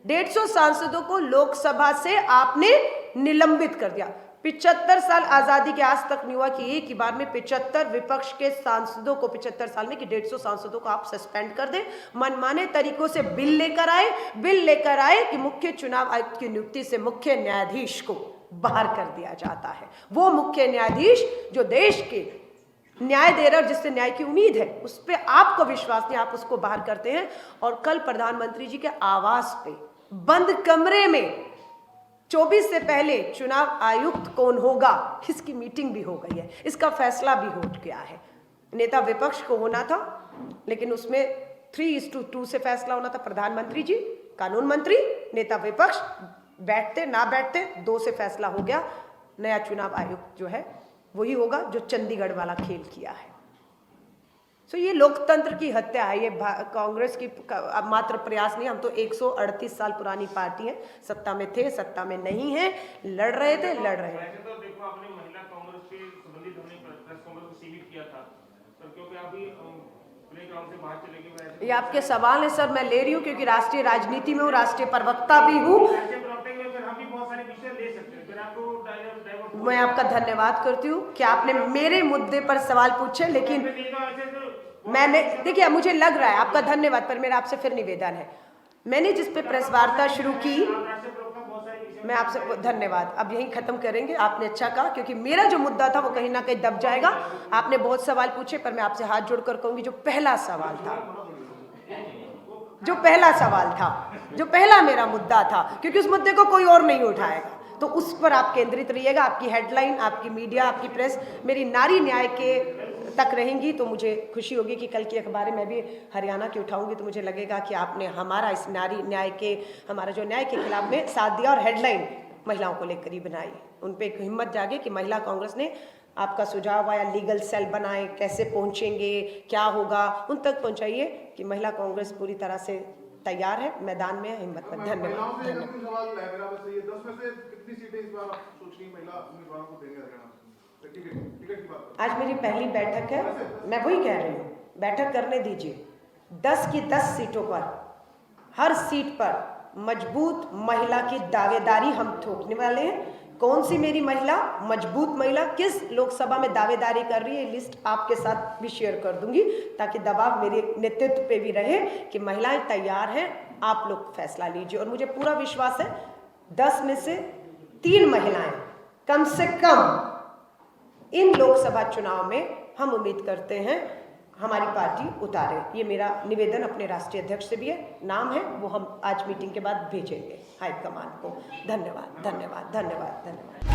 150 सांसदों को लोकसभा से आपने निलंबित कर दिया। 75 साल आजादी के आज तक नहीं हुआ कि एक ही बार में 75 विपक्ष के सांसदों को 75 साल में कि 150 सांसदों को आप सस्पेंड कर दें। मनमाने तरीकों से बिल लेकर आए कि मुख्य चुनाव आयुक्त की नियुक्ति से मुख्य न्यायाधीश को बाहर कर दिया जाता है। वो मुख्य न्यायाधीश जो देश के न्याय दे रहा है, जिससे न्याय की उम्मीद है, उस पर आपको विश्वास नहीं, आप उसको बाहर करते हैं। और कल प्रधानमंत्री जी के आवास पे बंद कमरे में 24 से पहले चुनाव आयुक्त कौन होगा इसकी मीटिंग भी हो गई है, इसका फैसला भी हो गया है। नेता विपक्ष को होना था, लेकिन उसमें 3:2 से फैसला होना था। प्रधानमंत्री जी, कानून मंत्री, नेता विपक्ष, बैठते ना बैठते 2 से फैसला हो गया। नया चुनाव आयुक्त जो है वही होगा जो चंडीगढ़ वाला खेल किया है। तो ये लोकतंत्र की हत्या है, ये कांग्रेस की मात्र प्रयास नहीं। हम तो 138 साल पुरानी पार्टी है, सत्ता में थे, सत्ता में नहीं है, लड़ रहे थे, लड़ रहे हैं। वैसे तो देखो आपने महिला कांग्रेस के संबंधित हमने प्रेस कांग्रेस को सीमित किया था, तो क्योंकि अभी प्लेग्राउंड से बाहर चले गए। ये आपके सवाल है सर, मैं ले रही हूँ क्योंकि राष्ट्रीय राजनीति में हूँ, राष्ट्रीय प्रवक्ता भी हूँ। मैं आपका धन्यवाद करती हूँ कि आपने मेरे मुद्दे पर सवाल पूछे, लेकिन मैंने, देखिए मुझे लग रहा है, आपका धन्यवाद, पर मेरा आपसे फिर निवेदन है, मैंने जिस पे प्रेस वार्ता शुरू की, मैं आपसे धन्यवाद, अब यहीं खत्म करेंगे। आपने अच्छा कहा, क्योंकि मेरा जो मुद्दा था वो कहीं ना कहीं दब जाएगा। आपने बहुत सवाल पूछे, पर मैं आपसे हाथ जोड़कर कहूंगी, जो पहला सवाल था, जो पहला मेरा मुद्दा था, क्योंकि उस मुद्दे को कोई और नहीं उठाएगा, तो उस पर आप केंद्रित रहिएगा। आपकी हेडलाइन, आपकी मीडिया, आपकी प्रेस मेरी नारी न्याय के तक रहेंगी, तो मुझे खुशी होगी कि कल की अखबारें मैं भी हरियाणा की उठाऊंगी, तो मुझे लगेगा कि आपने हमारा इस नारी न्याय के, हमारा जो न्याय के खिलाफ में साथ दिया, और हेडलाइन महिलाओं को लेकर ही बनाई। उन पर एक हिम्मत जागे कि महिला कांग्रेस ने आपका सुझाव आया, लीगल सेल बनाए, कैसे पहुंचेंगे, क्या होगा, उन तक पहुंचाइए कि महिला कांग्रेस पूरी तरह से तैयार है, मैदान में है, हिम्मत में। धन्यवाद। आज मेरी पहली बैठक है, मैं वही कह रही हूँ, बैठक करने दीजिए। 10 की 10 सीटों पर, हर सीट पर मजबूत महिला की दावेदारी हम ठोकने वाले हैं। कौन सी मेरी महिला, मजबूत महिला किस लोकसभा में दावेदारी कर रही है, लिस्ट आपके साथ भी शेयर कर दूंगी, ताकि दबाव मेरे नेतृत्व पे भी रहे कि महिलाएं तैयार हैं, आप लोग फैसला लीजिए। और मुझे पूरा विश्वास है 10 में से 3 महिलाएं कम से कम इन लोकसभा चुनाव में हम उम्मीद करते हैं हमारी पार्टी उतारे। ये मेरा निवेदन अपने राष्ट्रीय अध्यक्ष से भी है, नाम है, वो हम आज मीटिंग के बाद भेजेंगे हाईकमान को। धन्यवाद, धन्यवाद, धन्यवाद, धन्यवाद।